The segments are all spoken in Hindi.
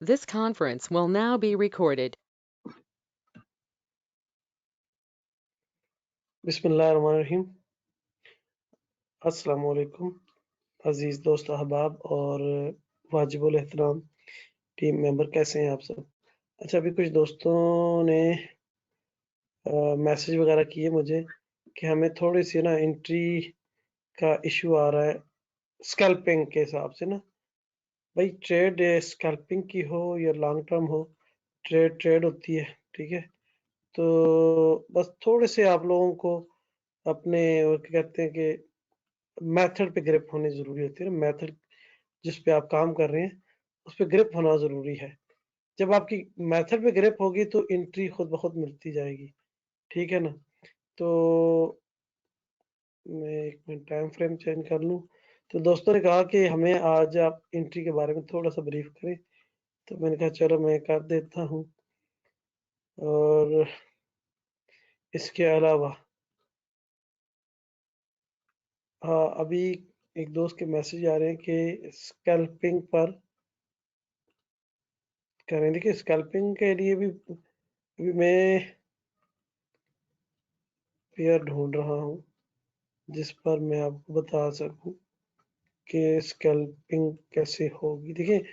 This conference will now be recorded. बिस्मिल्लाहिर्रहमानिर्रहीम। अस्सलाम वालेकुम अजीज दोस्त अहबाब और वाजिबुल एहतराम टीम मेंबर, कैसे हैं आप सब? अच्छा, अभी कुछ दोस्तों ने मैसेज वगैरह किए मुझे कि हमें थोड़ी सी ना एंट्री का इशू आ रहा है स्कैल्पिंग के हिसाब से ना। भाई, ट्रेड स्कैल्पिंग की हो या लॉन्ग टर्म हो, ट्रेड ट्रेड होती है, ठीक है। तो बस थोड़े से आप लोगों को अपने वो क्या कहते हैं कि मेथड पे ग्रिप होनी जरूरी होती है ना। मेथड जिस पे आप काम कर रहे हैं उस पे ग्रिप होना जरूरी है। जब आपकी मेथड पे ग्रिप होगी तो एंट्री खुद ब खुद मिलती जाएगी, ठीक है ना। तो मैं एक मिनट टाइम फ्रेम चेंज कर लूं। तो दोस्तों ने कहा कि हमें आज आप एंट्री के बारे में थोड़ा सा ब्रीफ करें, तो मैंने कहा चलो मैं कर देता हूं। और इसके अलावा हाँ, अभी एक दोस्त के मैसेज आ रहे हैं कि स्कैल्पिंग पर करें। देखिए, स्कैल्पिंग के लिए भी अभी मैं पेयर ढूंढ रहा हूँ जिस पर मैं आपको बता सकूं कि स्कैल्पिंग कैसे होगी। देखिए,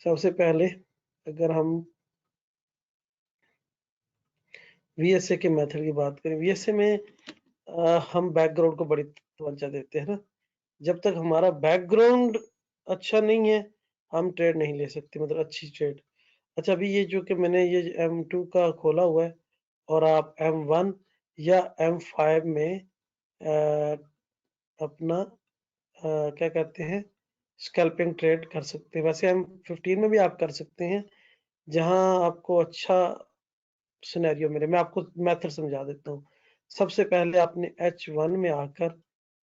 सबसे पहले अगर हम वीएसए के मेथड की बात करें, वीएसए में हम बैकग्राउंड को बड़ी तवज्जो देते हैं ना। जब तक हमारा बैकग्राउंड अच्छा नहीं है हम ट्रेड नहीं ले सकते, मतलब अच्छी ट्रेड। अच्छा, अभी ये जो कि मैंने ये M2 का खोला हुआ है और आप M1 या M5 में अपना क्या कहते हैं स्कैल्पिंग ट्रेड कर सकते हैं। वैसे M15 में भी आप कर सकते हैं जहां आपको अच्छा सिनेरियो मिले। मैं आपको मेथड समझा देता हूँ। सबसे पहले आपने H1 में आकर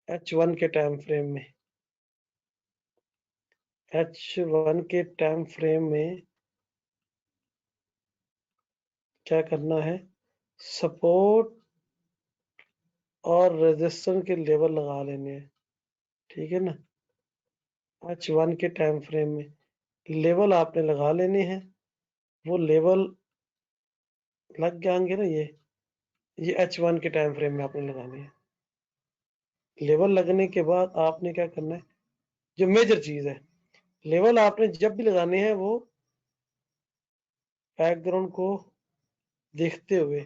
H1 के टाइम फ्रेम में H1 के टाइम फ्रेम में क्या करना है, सपोर्ट और रेजिस्टेंस के लेवल लगा लेने हैं, ठीक है ना। H1 के टाइम फ्रेम में लेवल आपने लगा लेने हैं। वो लेवल लग जाएंगे ना, ये H1 के टाइम फ्रेम में आपने लगाने हैं। लेवल लगने के बाद आपने क्या करना है, जो मेजर चीज है, लेवल आपने जब भी लगाने हैं वो बैकग्राउंड को देखते हुए।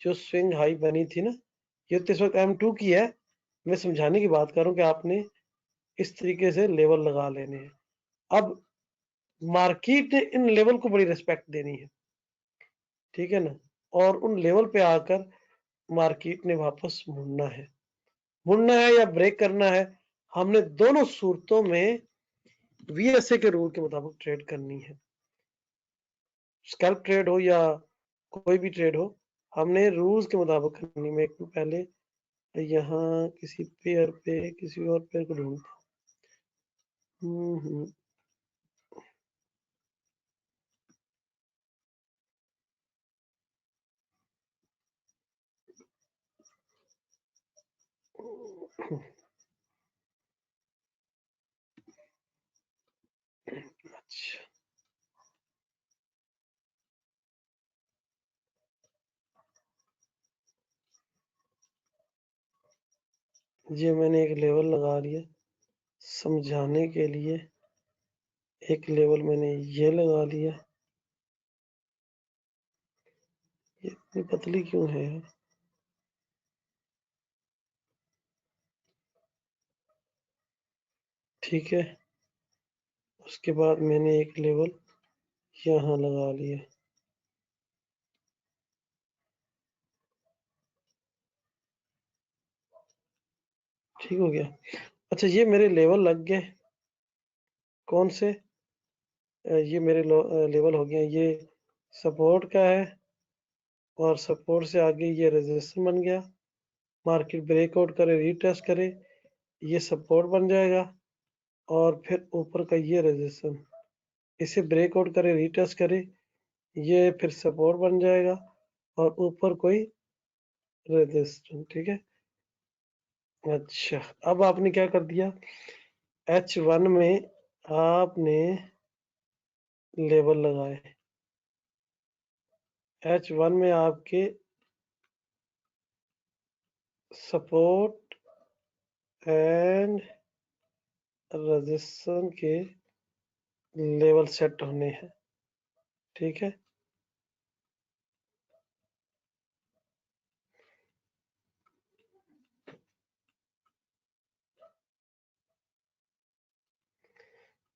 जो स्विंग हाई बनी थी ना, ये तो इस वक्त M2 की है। मैं समझाने की बात कर रहा हूँ कि आपने इस तरीके से लेवल लगा लेने हैं। अब मार्केट ने इन लेवल को बड़ी रिस्पेक्ट देनी है, ठीक है ना। और उन लेवल पे आकर मार्केट ने वापस मुड़ना है या ब्रेक करना है। हमने दोनों सूरतों में वीएसए के रूल के मुताबिक ट्रेड करनी है। स्कैल्प ट्रेड हो या कोई भी ट्रेड हो, हमने रूल्स के मुताबिक करनी। मैं एक पहले यहाँ किसी पेयर पे किसी और पेयर को ढूंढता हूँ। अच्छा जी, मैंने एक लेवल लगा लिया समझाने के लिए। एक लेवल मैंने ये लगा लिया। ये इतनी पतली क्यों है? ठीक है, उसके बाद मैंने एक लेवल यहाँ लगा लिया। ठीक हो गया। अच्छा, ये मेरे लेवल लग गए। कौन से? ये मेरे लेवल हो गए। ये सपोर्ट का है और सपोर्ट से आगे ये रेजिस्टेंस बन गया। मार्केट ब्रेकआउट करे, रीटेस्ट करे, ये सपोर्ट बन जाएगा। और फिर ऊपर का ये रेजिस्टेंस, इसे ब्रेकआउट करे, रीटेस्ट करे, ये फिर सपोर्ट बन जाएगा और ऊपर कोई रेजिस्टेंस, ठीक है। अच्छा, अब आपने क्या कर दिया, H1 में आपने लेवल लगाए। H1 में आपके सपोर्ट एंड रेजिस्टेंस के लेवल सेट होने हैं, ठीक है।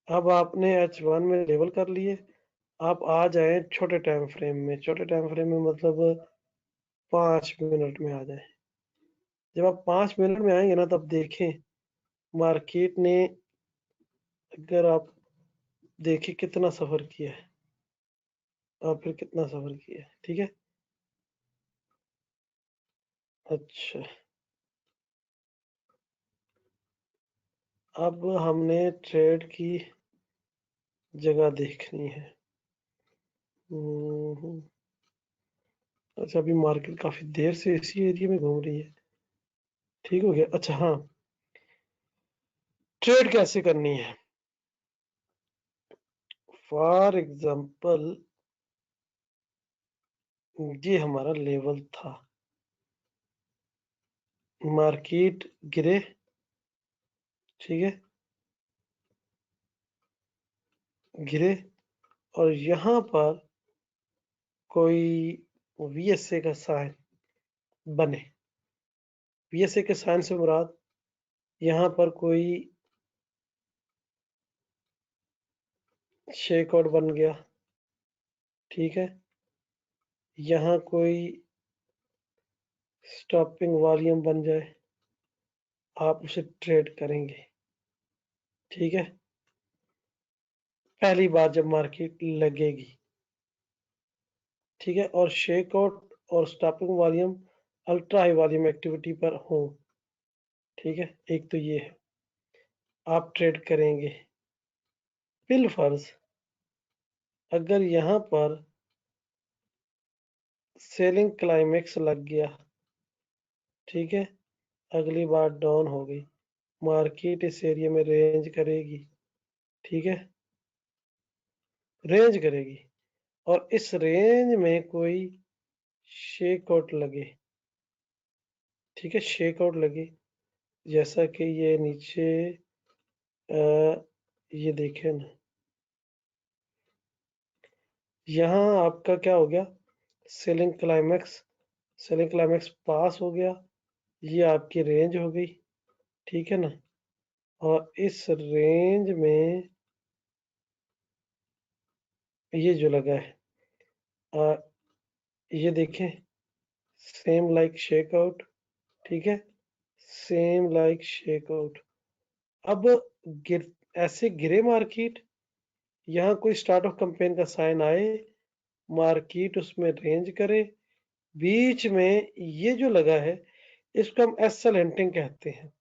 अब आपने H1 में लेवल कर लिए। आप आ जाए छोटे टाइम फ्रेम में। छोटे टाइम फ्रेम में मतलब 5 मिनट में आ जाए। जब आप 5 मिनट में आएंगे ना, तब देखें मार्केट ने, अगर आप देखें कितना सफर किया है और फिर कितना सफर किया है, ठीक है। अच्छा, अब हमने ट्रेड की जगह देखनी है। हम्म, अच्छा, अभी मार्केट काफी देर से इसी एरिया में घूम रही है। ठीक हो गया। अच्छा हाँ, ट्रेड कैसे करनी है। फॉर एग्जाम्पल, ये हमारा लेवल था, मार्केट गिरे, ठीक है, गिरे, और यहाँ पर कोई VSA का साइन बने। VSA के साइन से मुराद यहाँ पर कोई शेकआउट बन गया, ठीक है, यहाँ कोई स्टॉपिंग वॉल्यूम बन जाए, आप उसे ट्रेड करेंगे, ठीक है। पहली बार जब मार्केट लगेगी, ठीक है, और शेकआउट और stopping volume ultra high volume activity पर हो, ठीक है। एक तो ये है, आप ट्रेड करेंगे। बिल फर्ज अगर यहाँ पर सेलिंग क्लाइमेक्स लग गया, ठीक है, अगली बार डाउन हो गई, मार्केट इस एरिया में रेंज करेगी, ठीक है, रेंज करेगी, और इस रेंज में कोई शेकआउट लगे, ठीक है, शेकआउट लगे, जैसा कि ये नीचे ये देखें ना, यहाँ आपका क्या हो गया, सेलिंग क्लाइमेक्स, सेलिंग क्लाइमेक्स पास हो गया, ये आपकी रेंज हो गई, ठीक है ना। और इस रेंज में ये जो लगा है, ये देखें, सेम लाइक शेकआउट, ठीक है, सेम लाइक शेकआउट। अब गिर ऐसे गिरे मार्केट, यहाँ कोई स्टार्ट ऑफ कैंपेन का साइन आए, मार्केट उसमें रेंज करे, बीच में ये जो लगा है, इसको हम SL हंटिंग कहते हैं।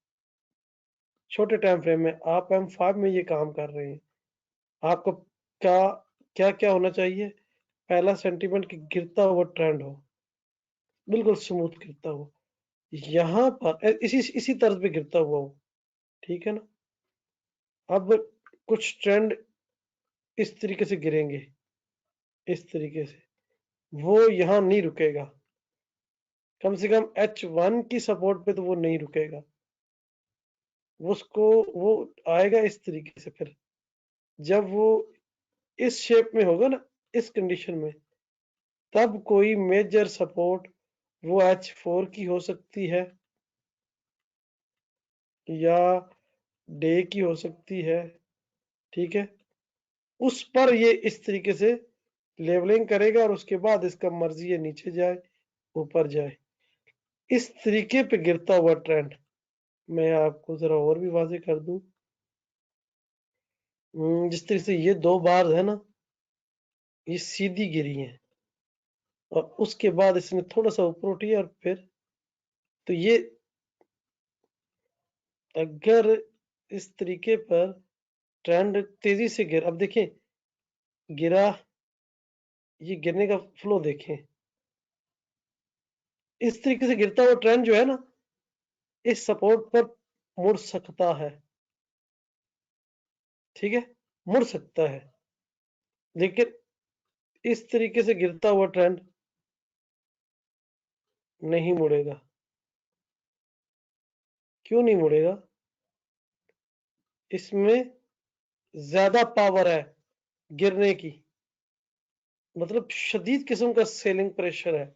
छोटे टाइम फ्रेम में आप M5 में ये काम कर रहे हैं। आपको क्या क्या क्या होना चाहिए। पहला, सेंटीमेंट की गिरता हुआ ट्रेंड हो, बिल्कुल स्मूथ गिरता हुआ, यहाँ पर इसी इसी तर्ज पे गिरता हुआ हो, ठीक है ना। अब कुछ ट्रेंड इस तरीके से गिरेंगे, इस तरीके से, वो यहाँ नहीं रुकेगा, कम से कम H1 की सपोर्ट पे तो वो नहीं रुकेगा, उसको वो आएगा इस तरीके से। फिर जब वो इस शेप में होगा ना, इस कंडीशन में, तब कोई मेजर सपोर्ट वो H4 की हो सकती है, या डे की हो सकती है, ठीक है। उस पर ये इस तरीके से लेवलिंग करेगा, और उसके बाद इसका मर्जी है नीचे जाए ऊपर जाए, इस तरीके पे गिरता हुआ ट्रेंड। मैं आपको जरा और भी वाजे कर दूं, जिस तरह से ये 2 बार है ना, ये सीधी गिरी है, और उसके बाद इसने थोड़ा सा ऊपर उठी, और फिर तो ये, अगर इस तरीके पर ट्रेंड तेजी से गिर, अब देखें, गिरा, ये गिरने का फ्लो देखें, इस तरीके से गिरता हुआ ट्रेंड जो है ना, इस सपोर्ट पर मुड़ सकता है, ठीक है, मुड़ सकता है। लेकिन इस तरीके से गिरता हुआ ट्रेंड नहीं मुड़ेगा। क्यों नहीं मुड़ेगा? इसमें ज्यादा पावर है गिरने की, मतलब शदीद किस्म का सेलिंग प्रेशर है।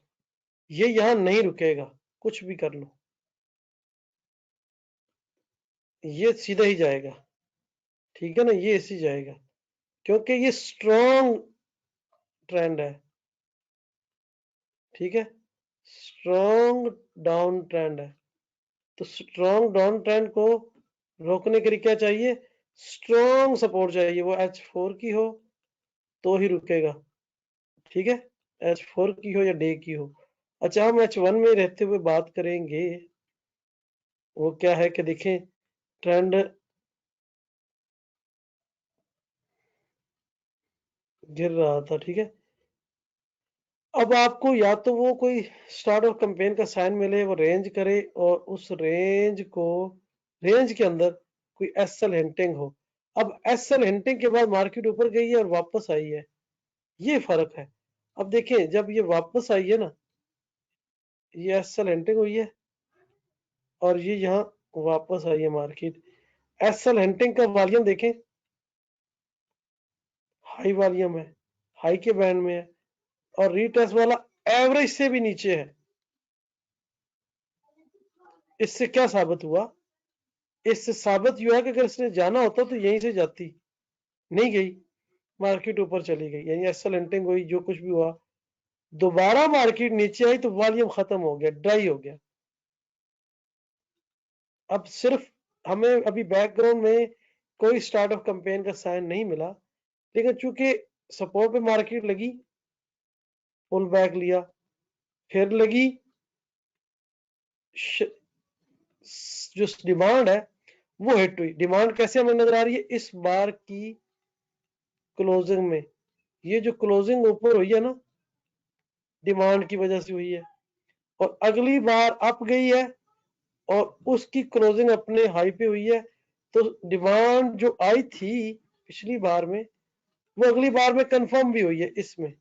ये यहां नहीं रुकेगा, कुछ भी कर लो, ये सीधा ही जाएगा। ठीक है ना, ये ऐसे ही जाएगा क्योंकि ये स्ट्रॉन्ग ट्रेंड है। ठीक है, स्ट्रॉन्ग डाउन ट्रेंड है। तो स्ट्रॉन्ग डाउन ट्रेंड को रोकने के लिए क्या चाहिए? स्ट्रॉन्ग सपोर्ट चाहिए, वो H4 की हो तो ही रुकेगा। ठीक है, H4 की हो या डे की हो। अच्छा, हम H1 में रहते हुए बात करेंगे। वो क्या है कि देखें, ट्रेंड गिर रहा था। ठीक है, अब आपको या तो वो कोई स्टार्ट ऑफ कैंपेन का साइन मिले, वो रेंज करे और उस रेंज के अंदर कोई एसएल हिंटिंग हो। अब एसएल हिंटिंग के बाद मार्केट ऊपर गई है और वापस आई है, ये फर्क है। अब देखें, जब ये वापस आई है ना, ये एसएल हिंटिंग हुई है और ये यहाँ वापस आई है मार्केट। एसएल हिंटिंग का वॉल्यूम देखें, हाई वॉल्यूम है, हाई के बैंड में है, और रीटेस्ट वाला एवरेज से भी नीचे है। इससे क्या साबित हुआ? इससे साबित हुआ कि अगर इसने जाना होता तो यहीं से जाती, नहीं गई, मार्केट ऊपर चली गई, यानी एसएल हिंटिंग हुई, जो कुछ भी हुआ, दोबारा मार्केट नीचे आई तो वॉल्यूम खत्म हो गया, ड्राई हो गया। अब सिर्फ हमें अभी बैकग्राउंड में कोई स्टार्ट ऑफ कैंपेन का साइन नहीं मिला, लेकिन चूंकि सपोर्ट पे मार्केट लगी, पुल बैक लिया, फिर लगी, जो डिमांड है वो हिट हुई। डिमांड कैसे हमें नजर आ रही है? इस बार की क्लोजिंग में, ये जो क्लोजिंग ऊपर हुई है ना, डिमांड की वजह से हुई है, और अगली बार अप गई है और उसकी क्लोजिंग अपने हाई पे हुई है। तो डिमांड जो आई थी पिछली बार में, वो अगली बार में कंफर्म भी हुई है, इसमें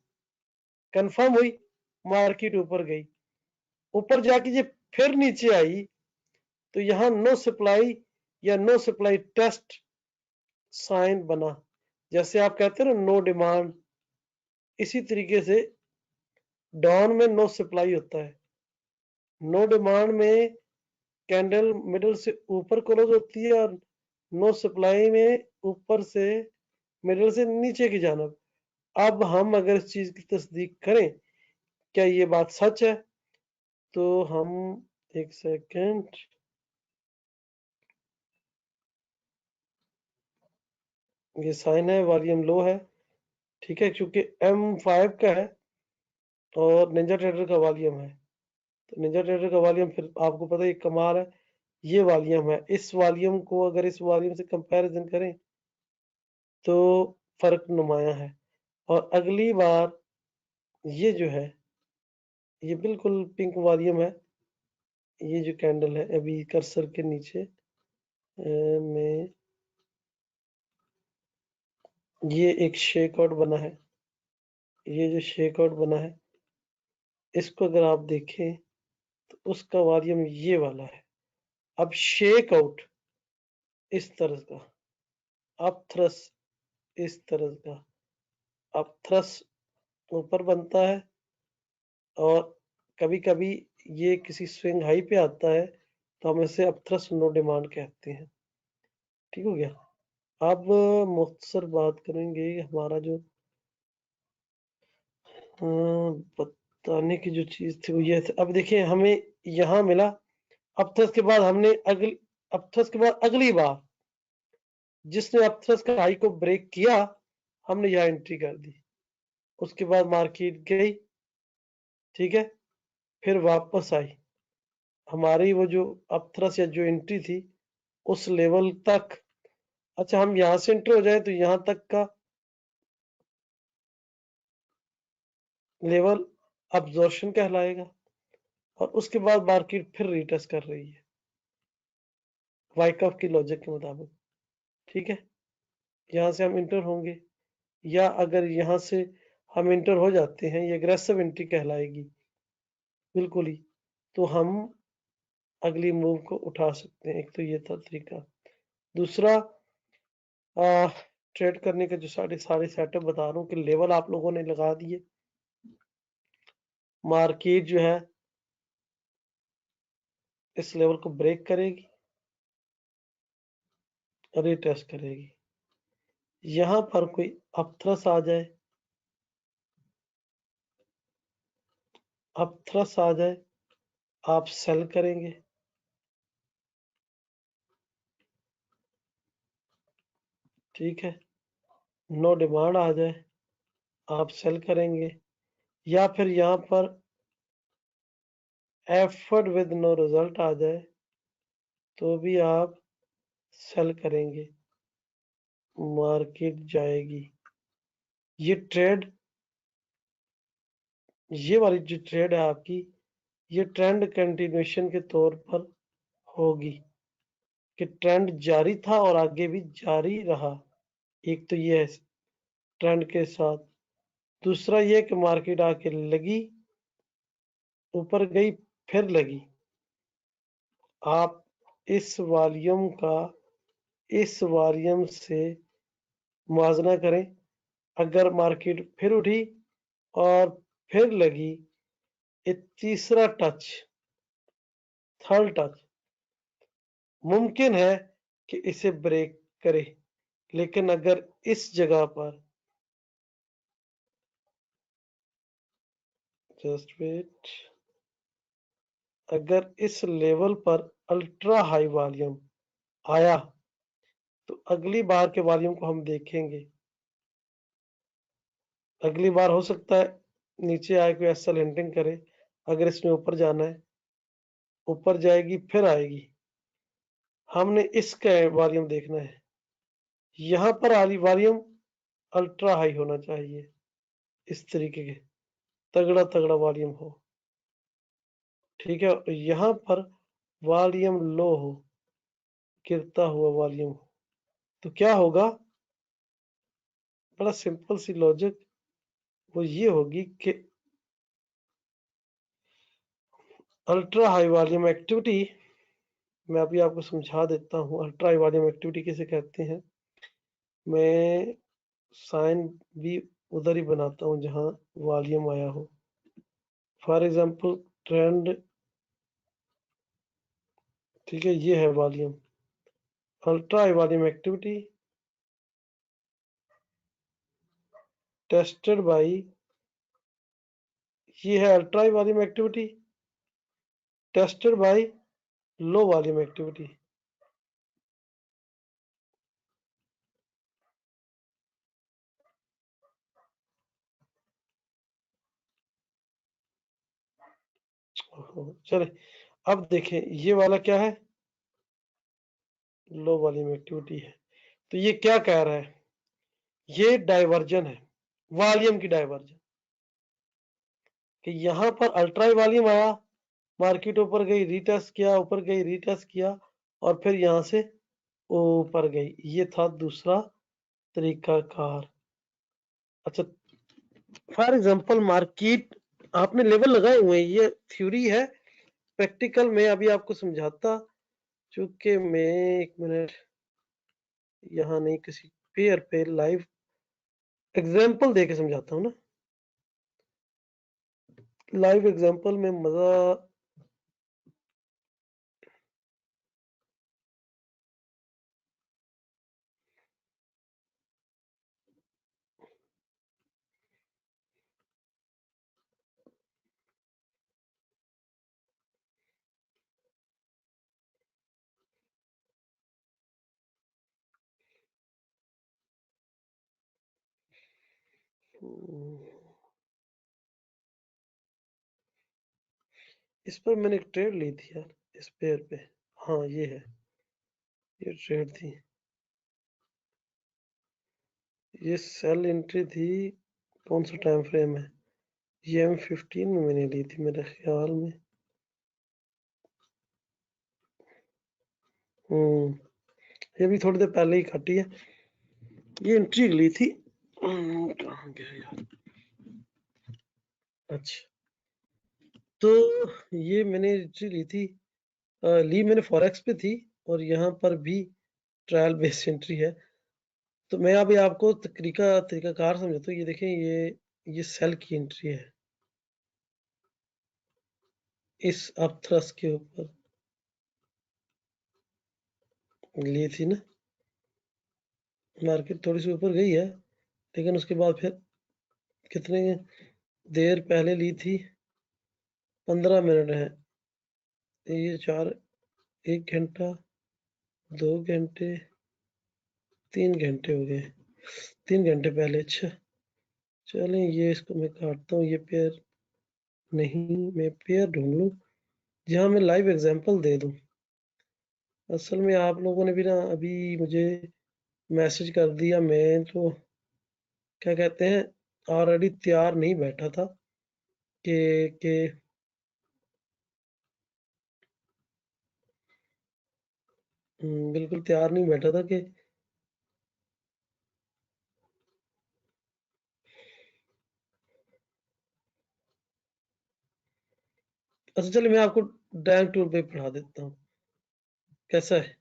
कंफर्म हुई, मार्केट ऊपर गई, ऊपर जाके ये फिर नीचे आई, तो यहां नो सप्लाई या नो सप्लाई टेस्ट साइन बना। जैसे आप कहते हैं ना, नो डिमांड, इसी तरीके से डाउन में नो सप्लाई होता है। नो डिमांड में कैंडल मिडल से ऊपर क्लोज होती है, और नो सप्लाई में ऊपर से मिडल से नीचे की जानब। अब हम अगर इस चीज की तस्दीक करें, क्या ये बात सच है, तो हम, एक सेकेंड, ये साइन है, वॉल्यूम लो है। ठीक है, क्योंकि M5 का है और निंजा ट्रेडर का वॉल्यूम है, तो निंजा ट्रेडर का वॉल्यूम फिर आपको पता है कमाल है। ये वॉल्यूम है, इस वॉल्यूम को अगर इस वॉल्यूम से कंपैरिजन करें तो फर्क नुमाया है। और अगली बार ये जो है, ये बिल्कुल पिंक वॉल्यूम है, ये जो कैंडल है अभी कर्सर के नीचे में, ये एक शेक आउट बना है, ये जो शेक आउट बना है, इसको अगर आप देखें तो उसका वॉल्यूम ये वाला है। अब शेक आउट इस तरह का, अब थ्रस इस तरह का, अब थ्रस ऊपर बनता है, और कभी कभी ये किसी स्विंग हाई पे आता है, तो हम इसे अपथ्रस नो डिमांड कहते हैं। ठीक हो गया। अब मुख्तसर बात करेंगे हमारा जो बताने की जो चीज थी वो ये थी। अब देखिए, हमें यहाँ मिला अपथ्रस के बाद, हमने अपथ्रस के बाद अगली बार जिसने अपथ्रस का हाई को ब्रेक किया, हमने यहाँ एंट्री कर दी, उसके बाद मार्केट गई। ठीक है, फिर वापस आई, हमारी वो जो अपथ्रस या जो एंट्री थी उस लेवल तक। अच्छा, हम यहां से एंटर हो जाए तो यहां तक का लेवल अब्जॉर्प्शन कहलाएगा, और उसके बाद मार्केट फिर रिटेस्ट कर रही है वाइकअप की लॉजिक के मुताबिक। ठीक है, यहां से हम इंटर होंगे, या अगर यहाँ से हम इंटर हो जाते हैं, ये एग्रेसिव एंट्री कहलाएगी बिल्कुल ही, तो हम अगली मूव को उठा सकते हैं। एक तो ये था तरीका। दूसरा ट्रेड करने के जो सारे सेटअप बता रहा हूँ कि लेवल आप लोगों ने लगा दिए, मार्केट जो है इस लेवल को ब्रेक करेगी, रीटेस्ट करेगी। यहाँ पर कोई अपथ्रस आ जाए, अपथ्रस आ जाए, आप सेल करेंगे, ठीक है। नो डिमांड आ जाए, आप सेल करेंगे, या फिर यहाँ पर एफर्ट विद नो रिजल्ट आ जाए तो भी आप सेल करेंगे, मार्केट जाएगी। ये ट्रेड, ये वाली जो ट्रेड है आपकी, ये ट्रेंड कंटिन्यूएशन के तौर पर होगी कि ट्रेंड जारी था और आगे भी जारी रहा। एक तो ये है ट्रेंड के साथ। दूसरा ये कि मार्केट आके लगी, ऊपर गई, फिर लगी। आप इस वॉल्यूम से मुआवजा करें। अगर मार्केट फिर उठी और फिर लगी, एक तीसरा टच, थर्ड टच मुमकिन है कि इसे ब्रेक करे, लेकिन अगर इस जगह पर जस्ट वेट, अगर इस लेवल पर अल्ट्रा हाई वॉल्यूम आया तो अगली बार के वॉल्यूम को हम देखेंगे। अगली बार हो सकता है नीचे आए कोई ऐसा हिंटिंग करे, अगर इसमें ऊपर जाना है, ऊपर जाएगी फिर आएगी, हमने इसका वॉल्यूम देखना है। यहाँ पर वॉल्यूम अल्ट्रा हाई होना चाहिए, इस तरीके के तगड़ा तगड़ा वॉल्यूम हो, ठीक है। यहाँ पर वॉल्यूम लो हो, गिरता हुआ वॉल्यूम हो, तो क्या होगा? बड़ा सिंपल सी लॉजिक वो ये होगी कि अल्ट्रा हाई वॉल्यूम एक्टिविटी, मैं अभी आपको समझा देता हूँ अल्ट्रा हाई वॉल्यूम एक्टिविटी किसे कहते हैं। मैं साइन भी उधर ही बनाता हूँ जहाँ वॉल्यूम आया हो। फॉर एग्जांपल ट्रेंड, ठीक है, ये है volume, ultra high volume activity tested by, ये है ultra high volume activity tested by low volume activity. चले, अब देखें ये वाला क्या है, लो वॉल्यूम एक्टिविटी है। तो ये क्या कह रहा है? ये डाइवर्जन है, वॉल्यूम की डाइवर्जन, कि यहाँ पर अल्ट्रा वॉल्यूम आया, मार्केट ऊपर गई, रीटेस्ट किया, ऊपर गई, रीटेस्ट किया, और फिर यहाँ से ऊपर गई। ये था दूसरा तरीका कार। अच्छा, फॉर एग्जांपल मार्केट, आपने लेवल लगाए हुए हैं, ये थ्योरी है, प्रैक्टिकल में अभी आपको समझाता, चूंकि मैं एक मिनट यहाँ नहीं, किसी पेयर पे लाइव एग्जांपल देके समझाता हूँ ना। लाइव एग्जांपल में मजा, इस पर मैंने एक ट्रेड ली थी यार, इस पेयर पे। हाँ ये है, ये ट्रेड थी, ये सेल एंट्री थी। कौन सा टाइम फ्रेम है? ये M15 में मैंने ली थी मेरे ख्याल में। ये भी थोड़ी देर पहले ही काटी है। ये एंट्री ली थी कहाँ गया यार? अच्छा, तो ये मैंने एंट्री ली थी, ली मैंने फॉरेक्स पे थी और यहाँ पर भी ट्रायल बेस्ड एंट्री है। तो मैं अभी आपको तरीकाकार समझाता हूँ। ये देखें, ये सेल की एंट्री है इस अपथ्रस्ट के ऊपर ली थी ना। मार्केट थोड़ी सी ऊपर गई है, लेकिन उसके बाद फिर कितने देर पहले ली थी? 15 मिनट है, ये 4, 1 घंटा, 2 घंटे, 3 घंटे हो गए। 3 घंटे पहले। अच्छा, चलें ये इसको मैं काटता हूँ। ये पेयर नहीं, मैं पेयर ढूंढ लूँ जहाँ मैं लाइव एग्जांपल दे दूँ। असल में आप लोगों ने भी ना अभी मुझे मैसेज कर दिया, मैं तो क्या कहते हैं, ऑलरेडी तैयार नहीं बैठा था कि बिल्कुल तैयार नहीं बैठा था कि अच्छा चलिए मैं आपको ड्राइंग टूल पे पढ़ा देता हूँ, कैसा है?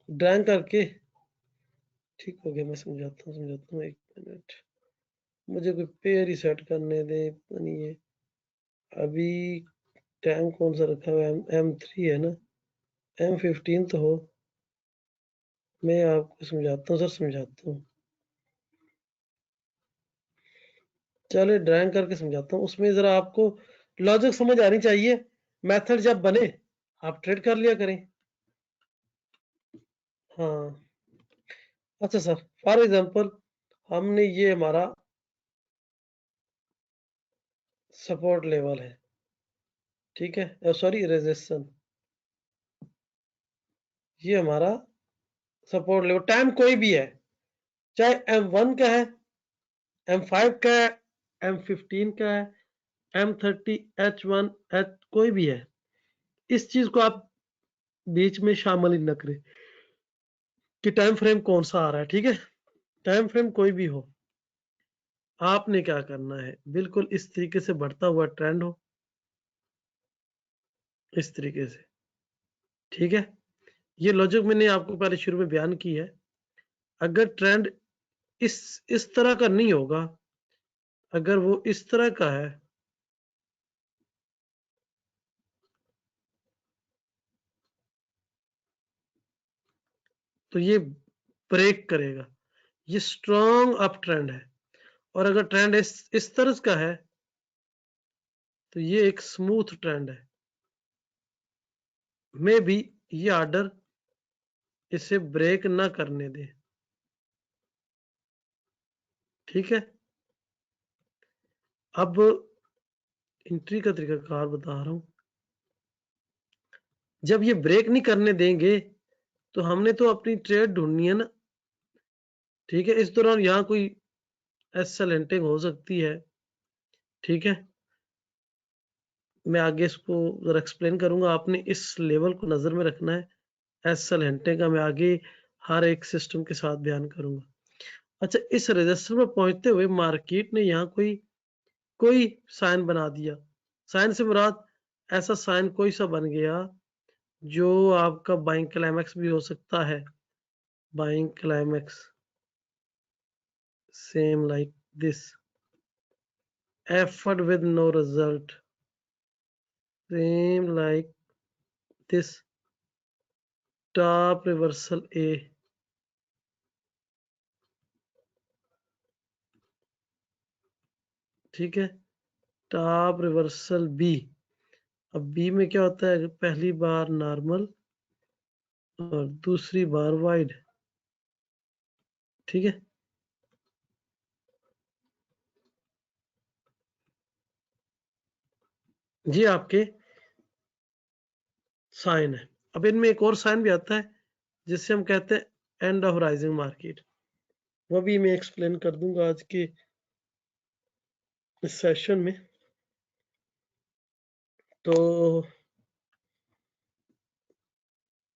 ड्राइंग करके ठीक हो गया। मैं समझाता हूँ, 1 मिनट। मुझे कोई पेयर ही सेट करने दे। पता नहीं ये अभी टाइम कौन सा रखा हुआ है? M3 है ना, M15 तो हो। मैं आपको समझाता हूँ सर, समझाता हूँ। चलिए ड्राइंग करके समझाता हूँ। उसमें जरा आपको लॉजिक समझ आनी चाहिए। मेथड जब बने आप ट्रेड कर लिया करें। हाँ, अच्छा सर, फॉर एग्जांपल हमने ये हमारा सपोर्ट लेवल है, ठीक है, सॉरी रेजिस्टेंस। ये हमारा सपोर्ट लेवल टाइम कोई भी है, चाहे M1 का है, M5 का है, M15 का है, M30, H1, H कोई भी है। इस चीज को आप बीच में शामिल ही न करें कि टाइम फ्रेम कौन सा आ रहा है, ठीक है? टाइम फ्रेम कोई भी हो, आपने क्या करना है, बिल्कुल इस तरीके से बढ़ता हुआ ट्रेंड हो, इस तरीके से, ठीक है? ये लॉजिक मैंने आपको पहले शुरू में बयान की है। अगर ट्रेंड इस इस तरह का नहीं होगा, अगर वो इस तरह का है, तो ये ब्रेक करेगा। ये स्ट्रॉन्ग अप ट्रेंड है। और अगर ट्रेंड इस तरह का है, तो ये एक स्मूथ ट्रेंड है। मैं भी ये ऑर्डर इसे ब्रेक ना करने दे, ठीक है? अब एंट्री का तरीका कार बता रहा हूं। जब ये ब्रेक नहीं करने देंगे, तो हमने तो अपनी ट्रेड ढूंढनी है ना, ठीक है? इस दौरान यहाँ कोई एस एंटिंग हो सकती है, ठीक है? मैं आगे इसको जरा एक्सप्लेन करूंगा। आपने इस लेवल को नजर में रखना है। एस एंटिंग का मैं आगे हर एक सिस्टम के साथ बयान करूंगा। अच्छा, इस रजिस्टर में पहुंचते हुए मार्केट ने यहाँ कोई कोई साइन बना दिया। साइन से मुराद ऐसा साइन कोई सा बन गया जो आपका बाइंग क्लाइमैक्स भी हो सकता है। Buying climax same like this, effort with no result, same like this, top reversal A, ठीक है? Top reversal B. अब बी में क्या होता है? पहली बार नॉर्मल और दूसरी बार वाइड, ठीक है? ये आपके साइन है। अब इनमें एक और साइन भी आता है जिससे हम कहते हैं एंड ऑफ राइजिंग मार्केट। वो भी मैं एक्सप्लेन कर दूंगा आज के इस सेशन में। तो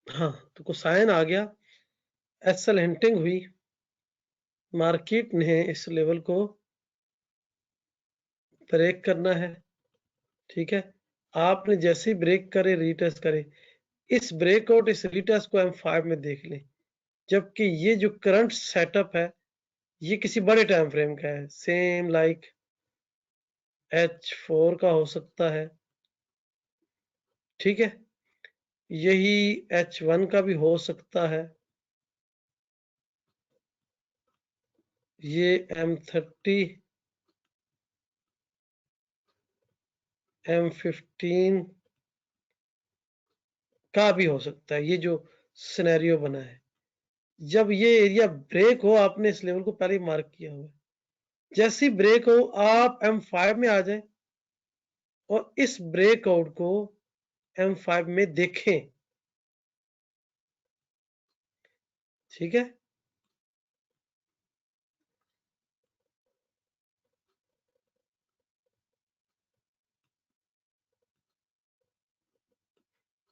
हाँ, तो को साइन आ गया एसएल हिंटिंग हुई, मार्केट ने इस लेवल को ब्रेक करना है, ठीक है। आपने जैसे ही ब्रेक करे रीटेस्ट करे, इस ब्रेकआउट इस रीटेस्ट को M5 में देख लें, जबकि ये जो करंट सेटअप है ये किसी बड़े टाइम फ्रेम का है, सेम लाइक H4 का हो सकता है, ठीक है। यही H1 का भी हो सकता है, ये M30 M15 का भी हो सकता है। ये जो सिनेरियो बना है, जब ये एरिया ब्रेक हो, आपने इस लेवल को पहले ही मार्क किया हुआ है, जैसे ही ब्रेक हो आप M5 में आ जाएं और इस ब्रेकआउट को M5 में देखें, ठीक है।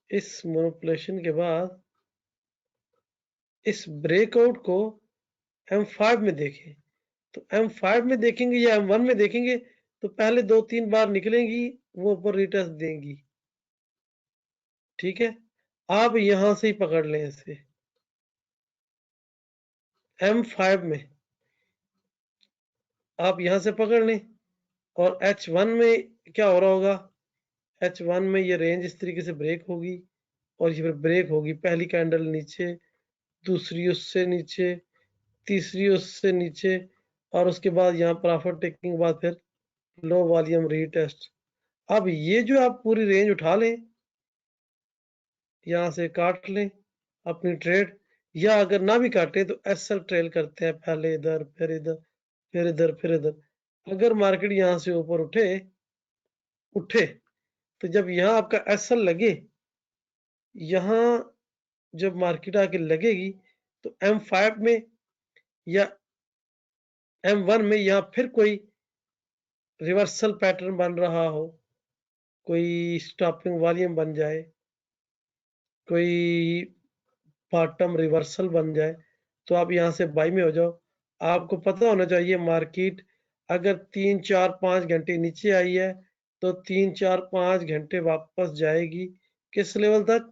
इस मैनिपुलेशन के बाद इस ब्रेकआउट को M5 में देखें, तो M5 में देखेंगे या M1 में देखेंगे तो पहले 2-3 बार निकलेंगी, वो ऊपर रिटेस्ट देंगी, ठीक है। आप यहां से ही पकड़ लें इसे M5 में, आप यहां से पकड़ लें। और H1 में क्या हो रहा होगा, H1 में ये रेंज इस तरीके से ब्रेक होगी और ये फिर ब्रेक होगी, पहली कैंडल नीचे, दूसरी उससे नीचे, तीसरी उससे नीचे, और उसके बाद यहाँ प्रॉफिट टेकिंग के बाद फिर लो वॉल्यूम रीटेस्ट। अब ये जो आप पूरी रेंज उठा लें, यहाँ से काट लें अपनी ट्रेड, या अगर ना भी काटे तो एसएल ट्रेल करते हैं, पहले इधर फिर इधर फिर इधर फिर इधर। अगर मार्केट यहाँ से ऊपर उठे उठे तो जब यहाँ आपका एसएल लगे, यहाँ जब मार्केट आके लगेगी तो M5 में या M1 में यहाँ फिर कोई रिवर्सल पैटर्न बन रहा हो, कोई स्टॉपिंग वॉल्यूम बन जाए, कोई बॉटम रिवर्सल बन जाए, तो आप यहाँ से बाई में हो जाओ। आपको पता होना चाहिए मार्केट अगर 3-4-5 घंटे नीचे आई है तो 3-4-5 घंटे वापस जाएगी किस लेवल तक,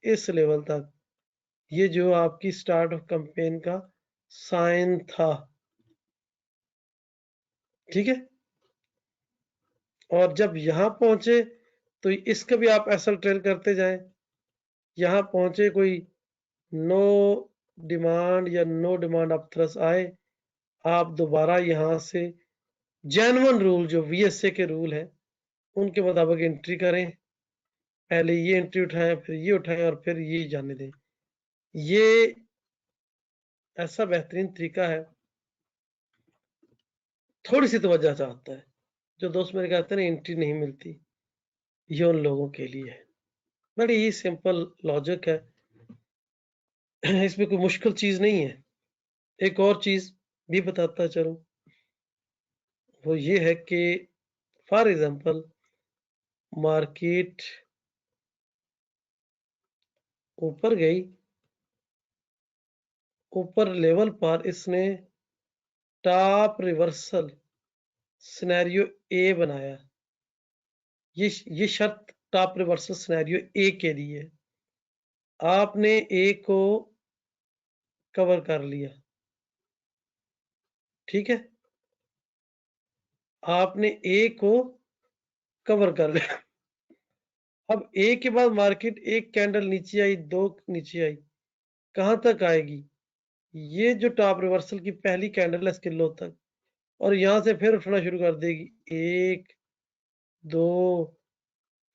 इस लेवल तक। ये जो आपकी स्टार्ट ऑफ कैंपेन का साइन था, ठीक है। और जब यहां पहुंचे तो इसका भी आप एसएल ट्रेल करते जाएं, यहां पहुंचे कोई नो डिमांड या नो डिमांड अप थ्रस्ट आए, आप दोबारा यहां से जेन्युइन रूल जो वीएसए के रूल है उनके मुताबिक एंट्री करें, पहले ये एंट्री उठाएं फिर ये उठाएं और फिर ये जाने दें। ये ऐसा बेहतरीन तरीका है, थोड़ी सी तवज्जो चाहता है। जो दोस्त मेरे कहते हैं ना एंट्री नहीं मिलती, ये उन लोगों के लिए है। बड़ी ही सिंपल लॉजिक है, इसमें कोई मुश्किल चीज नहीं है। एक और चीज भी बताता चलूं, वो ये है कि फॉर एग्जांपल मार्केट ऊपर गई, ऊपर लेवल पर इसने टॉप रिवर्सल सिनेरियो ए बनाया, ये शर्त टॉप रिवर्सल सिनेरियो ए के लिए है। आपने ए को कवर कर लिया, ठीक है, आपने ए को कवर कर लिया। अब ए के बाद मार्केट एक कैंडल नीचे आई, दो नीचे आई, कहां तक आएगी, ये जो टॉप रिवर्सल की पहली कैंडल है इसके लो तक, और यहां से फिर उठना शुरू कर देगी, 1 2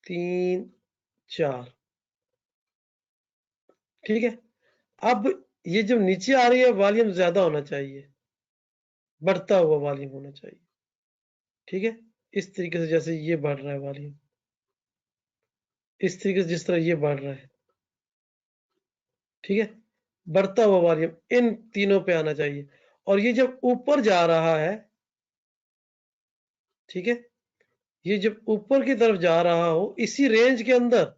3 4, ठीक है। अब ये जब नीचे आ रही है वॉल्यूम ज्यादा होना चाहिए, बढ़ता हुआ वॉल्यूम होना चाहिए, ठीक है। इस तरीके से जैसे ये बढ़ रहा है वॉल्यूम, इस तरीके से जिस तरह ये बढ़ रहा है, ठीक है, बढ़ता हुआ वॉल्यूम इन तीनों पे आना चाहिए। और ये जब ऊपर जा रहा है, ठीक है, ये जब ऊपर की तरफ जा रहा हो इसी रेंज के अंदर,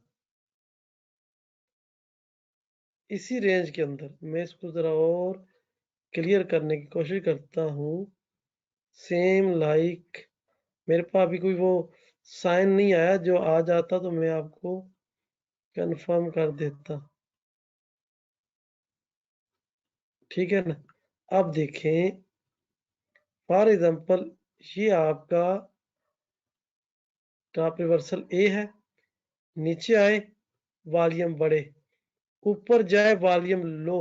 इसी रेंज के अंदर मैं इसको जरा और क्लियर करने की कोशिश करता हूँ। सेम लाइक मेरे पास अभी कोई वो साइन नहीं आया, जो आ जाता तो मैं आपको कंफर्म कर देता। ठीक है ना? अब देखें, फॉर एग्जांपल ये आपका टॉप रिवर्सल ए है, नीचे आए वॉल्यूम बढ़े, ऊपर जाए वॉल्यूम लो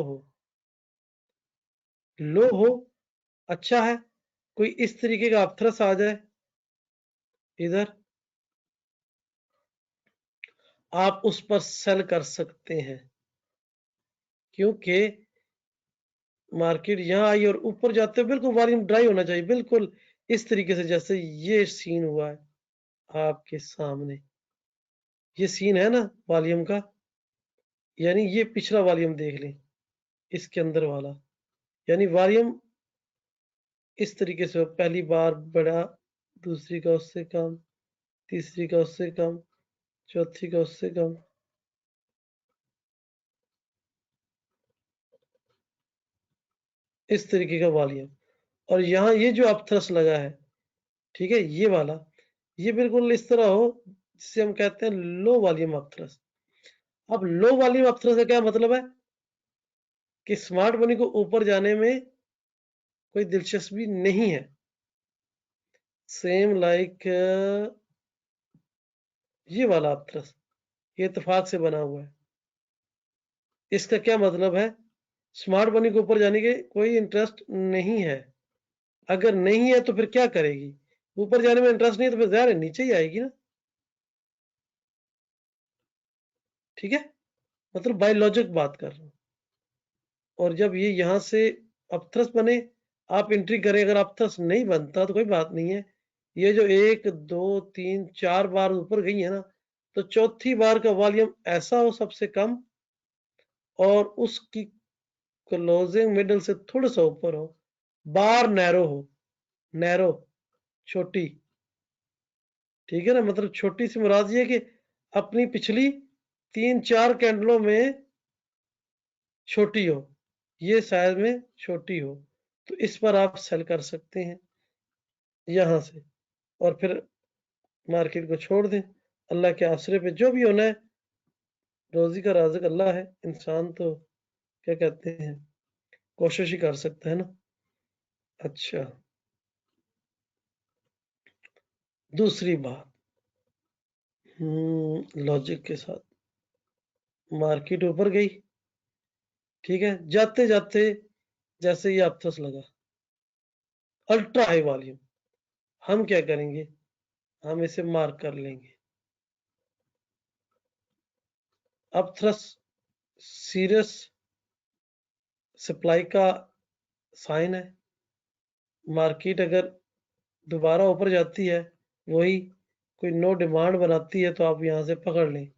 हो, अच्छा है। कोई इस तरीके का अपथ्रस आ जाए इधर, आप उस पर सेल कर सकते हैं, क्योंकि मार्केट यहाँ आई और ऊपर जाते हुए बिल्कुल वॉल्यूम ड्राई होना चाहिए, बिल्कुल इस तरीके से जैसे ये सीन हुआ है आपके सामने। ये सीन है ना वॉल्यूम का, यानी ये पिछला वॉल्यूम देख लें, इसके अंदर वाला, यानी वॉल्यूम इस तरीके से हो, पहली बार बढ़ा, दूसरी का उससे कम, तीसरी का उससे कम, चौथी का उससे कम। इस तरीके का वॉल्यूम, और यहाँ ये जो अपथ्रस लगा है, ठीक है, ये वाला, ये बिल्कुल इस तरह हो जिसे हम कहते हैं लो वॉल्यूम अपथ्रस। अब लो वॉल्यूम अपथ्रस का क्या मतलब है कि स्मार्ट मनी को ऊपर जाने में कोई दिलचस्पी नहीं है। सेम लाइक ये वाला अपथ्रस, ये इत्तेफाक से बना हुआ है। इसका क्या मतलब है? स्मार्ट मनी को ऊपर जाने के कोई इंटरेस्ट नहीं है। अगर नहीं है तो फिर क्या करेगी? ऊपर जाने में इंटरेस्ट नहीं है तो फिर ज़ाहिर है नीचे ही आएगी ना। ठीक है, मतलब बाय लॉजिक बात कर रहा हूँ। और जब ये यहाँ से अपथ्रस बने, आप एंट्री करें, अगर अपथ्रस नहीं बनता तो कोई बात नहीं है। ये जो 1 2 3 4 बार ऊपर गई है ना, तो चौथी बार का वॉल्यूम ऐसा हो सबसे कम, और उसकी क्लोजिंग मिडल से थोड़ा सा ऊपर हो, बार नैरो हो, नैरो, छोटी। ठीक है ना, मतलब छोटी सी मुराद ये कि अपनी पिछली 3 4 कैंडलों में छोटी हो, ये साइज में छोटी हो, तो इस पर आप सेल कर सकते हैं यहां से, और फिर मार्केट को छोड़ दें। अल्लाह के आसरे पे जो भी होना है, रोजी का राज़िक अल्लाह है, इंसान तो क्या कहते हैं, कोशिश ही कर सकता है ना। अच्छा, दूसरी बात, लॉजिक के साथ मार्केट ऊपर गई, ठीक है, जाते जाते जैसे ये अपथ्रस लगा, अल्ट्रा हाई वॉल्यूम, हम क्या करेंगे, हम इसे मार्क कर लेंगे। अपथ्रस सीरियस सप्लाई का साइन है। मार्केट अगर दोबारा ऊपर जाती है, वही कोई नो डिमांड बनाती है, तो आप यहाँ से पकड़ लें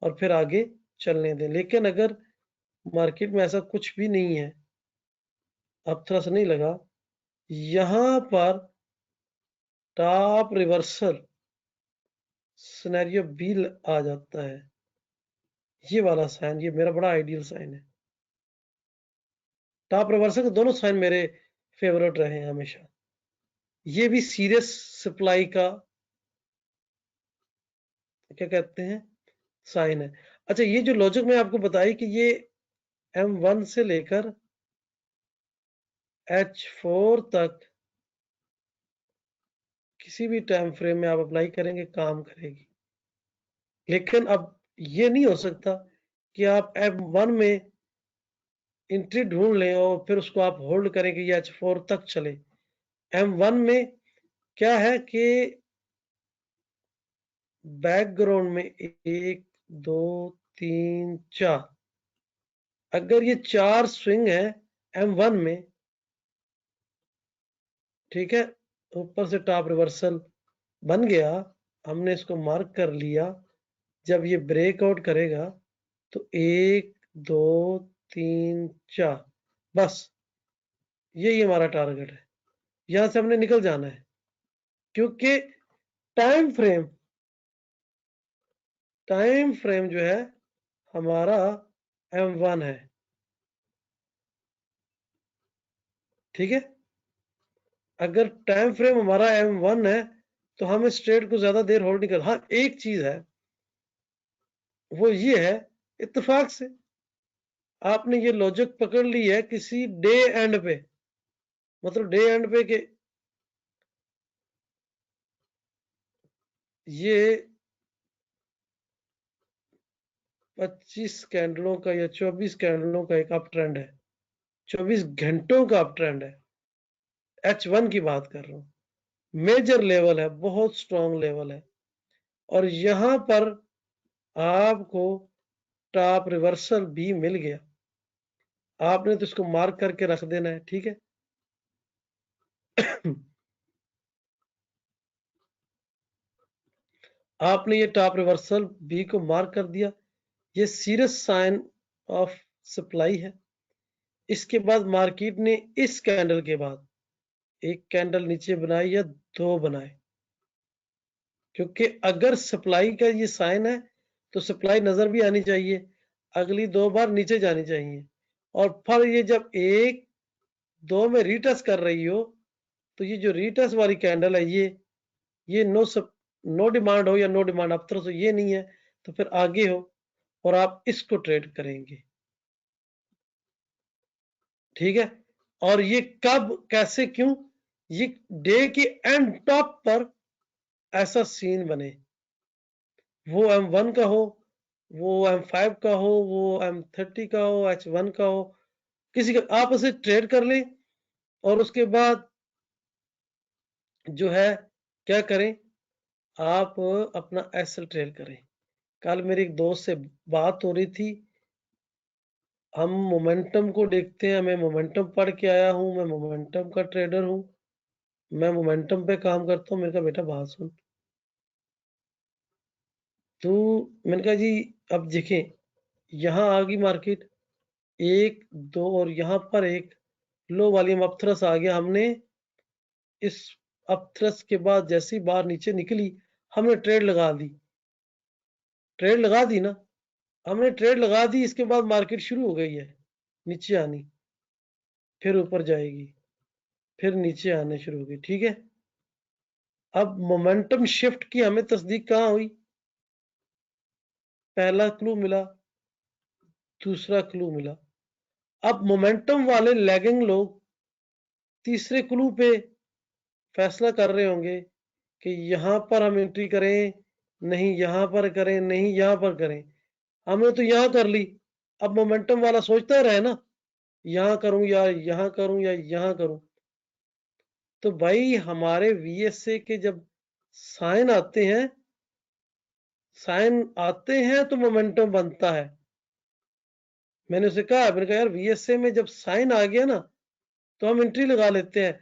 और फिर आगे चलने दें। लेकिन अगर मार्केट में ऐसा कुछ भी नहीं है, अपथ्रस नहीं लगा, यहाँ पर टॉप रिवर्सल सिनेरियो बी आ जाता है, ये वाला साइन, ये मेरा बड़ा आइडियल साइन है। टॉप रिवर्सल के दोनों साइन मेरे फेवरेट रहे हैं हमेशा। ये भी सीरियस सप्लाई का क्या कहते हैं, साइन है। अच्छा, ये जो लॉजिक मैं आपको बताई कि ये M1 से लेकर H4 तक किसी भी टाइम फ्रेम में आप अप्लाई करेंगे, काम करेगी। लेकिन अब ये नहीं हो सकता कि आप M1 में एंट्री ढूंढ लें और फिर उसको आप होल्ड करें कि ये H4 तक चले। M1 में क्या है कि बैकग्राउंड में 1 2 3 4, अगर ये 4 स्विंग है M1 में, ठीक है, ऊपर से टॉप रिवर्सल बन गया, हमने इसको मार्क कर लिया। जब ये ब्रेकआउट करेगा तो 1 2 3 4, बस यही हमारा टारगेट है, यहां से हमने निकल जाना है, क्योंकि टाइम फ्रेम टाइम फ्रेम जो है हमारा M1 है। ठीक है। अगर टाइम फ्रेम हमारा M1 है तो हम इस ट्रेड को ज्यादा देर होल्ड नहीं कर। हाँ, एक चीज है, वो ये है, इत्तेफाक से आपने ये लॉजिक पकड़ ली है किसी डे एंड पे, मतलब डे एंड पे के ये 25 कैंडलों का या 24 कैंडलों का एक अप ट्रेंड है, 24 घंटों का अप ट्रेंड है। H1 की बात कर रहा हूं, मेजर लेवल है, बहुत स्ट्रॉन्ग लेवल है। और यहां पर आपको टॉप रिवर्सल भी मिल गया, आपने तो इसको मार्क करके रख देना है, ठीक है। आपने ये टॉप रिवर्सल बी को मार्क कर दिया, ये सीरियस साइन ऑफ सप्लाई है। इसके बाद मार्केट ने इस कैंडल के बाद एक कैंडल नीचे बनाई या दो बनाए, क्योंकि अगर सप्लाई का ये साइन है तो सप्लाई नजर भी आनी चाहिए, अगली दो बार नीचे जानी चाहिए। और फिर ये जब एक दो में रीटेस्ट कर रही हो तो ये जो रीटेस्ट वाली कैंडल है, ये नो डिमांड हो या नो डिमांड आप तरफ से ये नहीं है, तो फिर आगे हो और आप इसको ट्रेड करेंगे, ठीक है। और ये कब, कैसे, क्यों, ये डे के एंड टॉप पर ऐसा सीन बने, वो M1 का हो, वो M5 का हो, वो M30 का हो, H1 का हो, किसी का आप उसे ट्रेड कर लें। और उसके बाद जो है क्या करें, आप अपना एसएल ट्रेड करें। कल मेरे एक दोस्त से बात हो रही थी, हम मोमेंटम को देखते हैं, मैं मोमेंटम पढ़ के आया हूं, मैं मोमेंटम का ट्रेडर हूं, मैं मोमेंटम पे काम करता हूं। मेरे का बेटा बात सुन, तो मैंने कहा जी अब देखें, यहाँ आ गई मार्केट एक दो और यहाँ पर एक लो वॉल्यूम अपथ्रस आ गया, हमने इस अपथ्रस के बाद जैसी बाहर नीचे निकली हमने ट्रेड लगा दी, ट्रेड लगा दी ना, हमने ट्रेड लगा दी। इसके बाद मार्केट शुरू हो गई है नीचे आनी, फिर ऊपर जाएगी, फिर नीचे आने शुरू होगी, ठीक है। अब मोमेंटम शिफ्ट की हमें तस्दीक कहाँ हुई, पहला क्लू मिला, दूसरा क्लू मिला। अब मोमेंटम वाले लैगिंग लोग तीसरे क्लू पे फैसला कर रहे होंगे कि यहां पर हम एंट्री करें, नहीं यहां पर करें, नहीं यहां पर करें। हमने तो यहां कर ली, अब मोमेंटम वाला सोचता रहे ना, यहां करूं या यहां करूं या यहां करूं। तो भाई हमारे वीएसए के जब साइन आते हैं, साइन आते हैं तो मोमेंटम बनता है। मैंने उसे कहा, मैंने कहा यार वीएसए में जब साइन आ गया ना तो हम एंट्री लगा लेते हैं।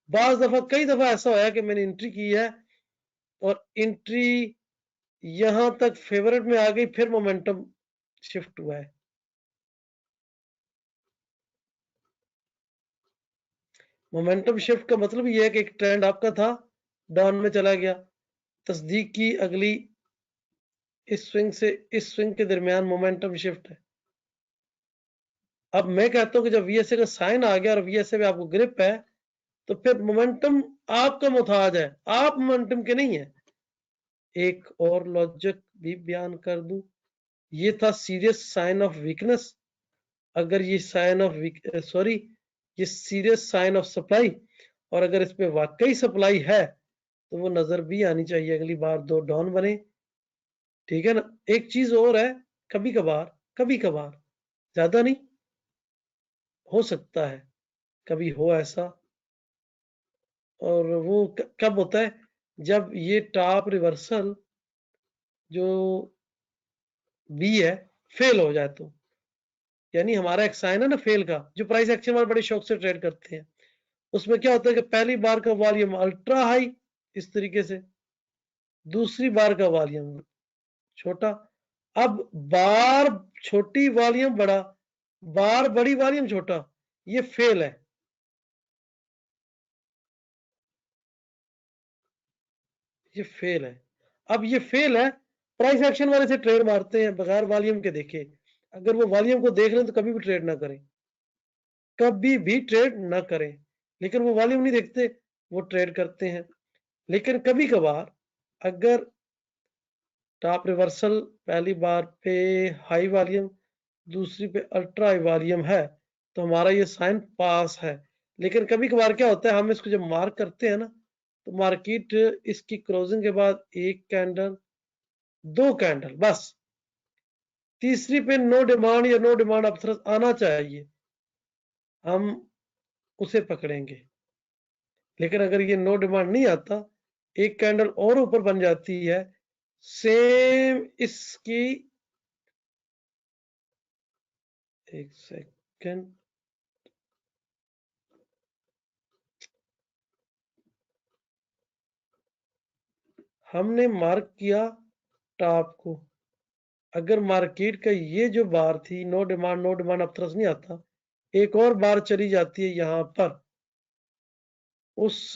बाज दफा, कई दफा ऐसा होया कि मैंने एंट्री की है और एंट्री यहां तक फेवरेट में आ गई, फिर मोमेंटम शिफ्ट हुआ है। मोमेंटम शिफ्ट का मतलब ये है कि एक ट्रेंड आपका था, डाउन में चला गया, तस्दीक की अगली इस स्विंग से इस स्विंग के दरमियान मोमेंटम शिफ्ट है। अब मैं कहता हूं कि जब वीएसए का साइन आ गया और वीएसए पे आपको ग्रिप है तो फिर मोमेंटम आपका मुताज है, आप मोमेंटम के नहीं है। एक और लॉजिक भी बयान कर दूं, ये था सीरियस साइन ऑफ वीकनेस। अगर ये साइन ऑफ सॉरी, ये सीरियस साइन ऑफ सप्लाई, और अगर इस पे वाकई सप्लाई है तो वो नजर भी आनी चाहिए अगली बार दो डाउन बने, ठीक है ना। एक चीज और है, कभी कभार ज्यादा नहीं, हो सकता है कभी हो ऐसा, और वो कब होता है, जब ये टॉप रिवर्सल जो बी है फेल हो जाए तो, यानी हमारा एक साइन है ना फेल का, जो प्राइस एक्शन वाले बड़े शौक से ट्रेड करते हैं, उसमें क्या होता है कि पहली बार का वॉल्यूम अल्ट्रा हाई इस तरीके से, दूसरी बार का वॉल्यूम छोटा, अब बार छोटी वॉल्यूम बड़ा, बार बड़ी वॉल्यूम छोटा, ये फेल है, ये फेल है। अब ये फेल है, प्राइस एक्शन वाले से ट्रेड मारते हैं बगैर वॉल्यूम के देखे, अगर वो वॉल्यूम को देख रहे हैं तो कभी भी ट्रेड ना करें, कभी भी ट्रेड ना करें। लेकिन वो वॉल्यूम नहीं देखते, वो ट्रेड करते हैं। लेकिन कभी कभार अगर टॉप रिवर्सल पहली बार पे हाई वॉल्यूम, दूसरी पे अल्ट्रा हाई वॉल्यूम है, तो हमारा ये साइन पास है। लेकिन कभी कभार क्या होता है, हम इसको जब मार्क करते हैं ना, तो मार्केट इसकी क्लोजिंग के बाद एक कैंडल, दो कैंडल, बस तीसरी पे नो डिमांड या नो डिमांड अवसर आना चाहिए, हम उसे पकड़ेंगे। लेकिन अगर ये नो डिमांड नहीं आता, एक कैंडल और ऊपर बन जाती है, सेम इसकी, एक सेकंड, हमने मार्क किया टॉप को, अगर मार्केट का ये जो बार थी नो डिमांड अब नहीं आता, एक और बार चली जाती है यहां पर, उस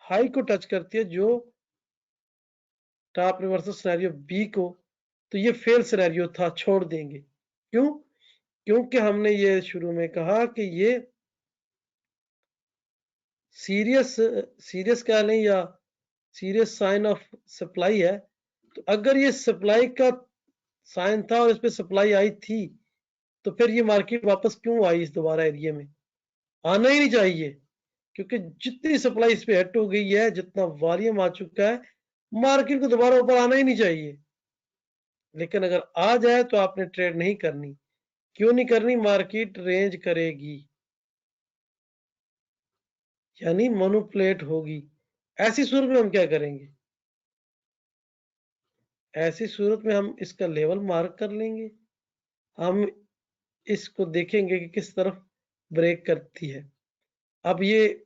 हाई को टच करती है जो टॉप रिवर्सल सिनेरियो बी को, तो ये फेल सिनेरियो था, छोड़ देंगे। क्यों? क्योंकि हमने ये शुरू में कहा कि ये सीरियस कह लें या सीरियस साइन ऑफ सप्लाई है। तो अगर ये सप्लाई का साइन था और इस पे सप्लाई आई थी, तो फिर ये मार्केट वापस क्यों आई इस दोबारा एरिया में? आना ही नहीं चाहिए, क्योंकि जितनी सप्लाई इस पे हिट हो गई है, जितना वॉल्यूम आ चुका है, मार्केट को दोबारा ऊपर आना ही नहीं चाहिए। लेकिन अगर आ जाए तो आपने ट्रेड नहीं करनी। क्यों नहीं करनी? मार्केट रेंज करेगी, यानी मोनोप्लेट होगी। ऐसी सूरत में हम क्या करेंगे? ऐसी सूरत में हम इसका लेवल मार्क कर लेंगे, हम इसको देखेंगे कि किस तरफ ब्रेक करती है। अब ये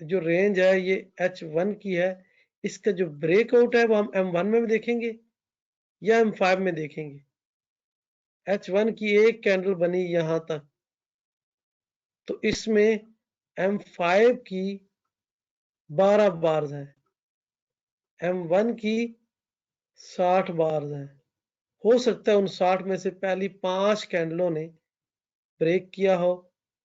जो रेंज है ये H1 की है, इसका जो ब्रेकआउट है वो हम M1 में भी देखेंगे या M5 में देखेंगे। H1 की एक कैंडल बनी यहां तक, तो इसमें M5 की 12 बार्स हैं, M1 की 60 बार्स हैं। हो सकता है उन 60 में से पहली 5 कैंडलों ने ब्रेक किया हो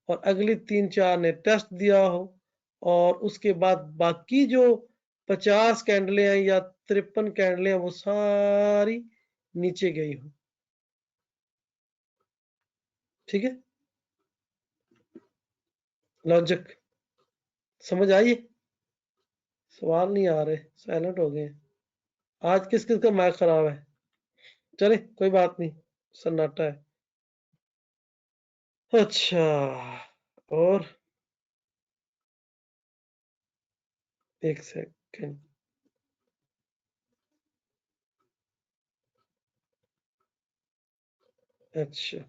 और अगली 3-4 ने टेस्ट दिया हो, और उसके बाद बाकी जो 50 कैंडलें हैं या 53 कैंडलें हैं वो सारी नीचे गई हो। ठीक है, लॉजिक समझ आई? सवाल नहीं आ रहे, साइलेंट हो गए। आज किस किस का मैच खराब है? चले कोई बात नहीं, सन्नाटा है। अच्छा, और एक सेकंड, अच्छा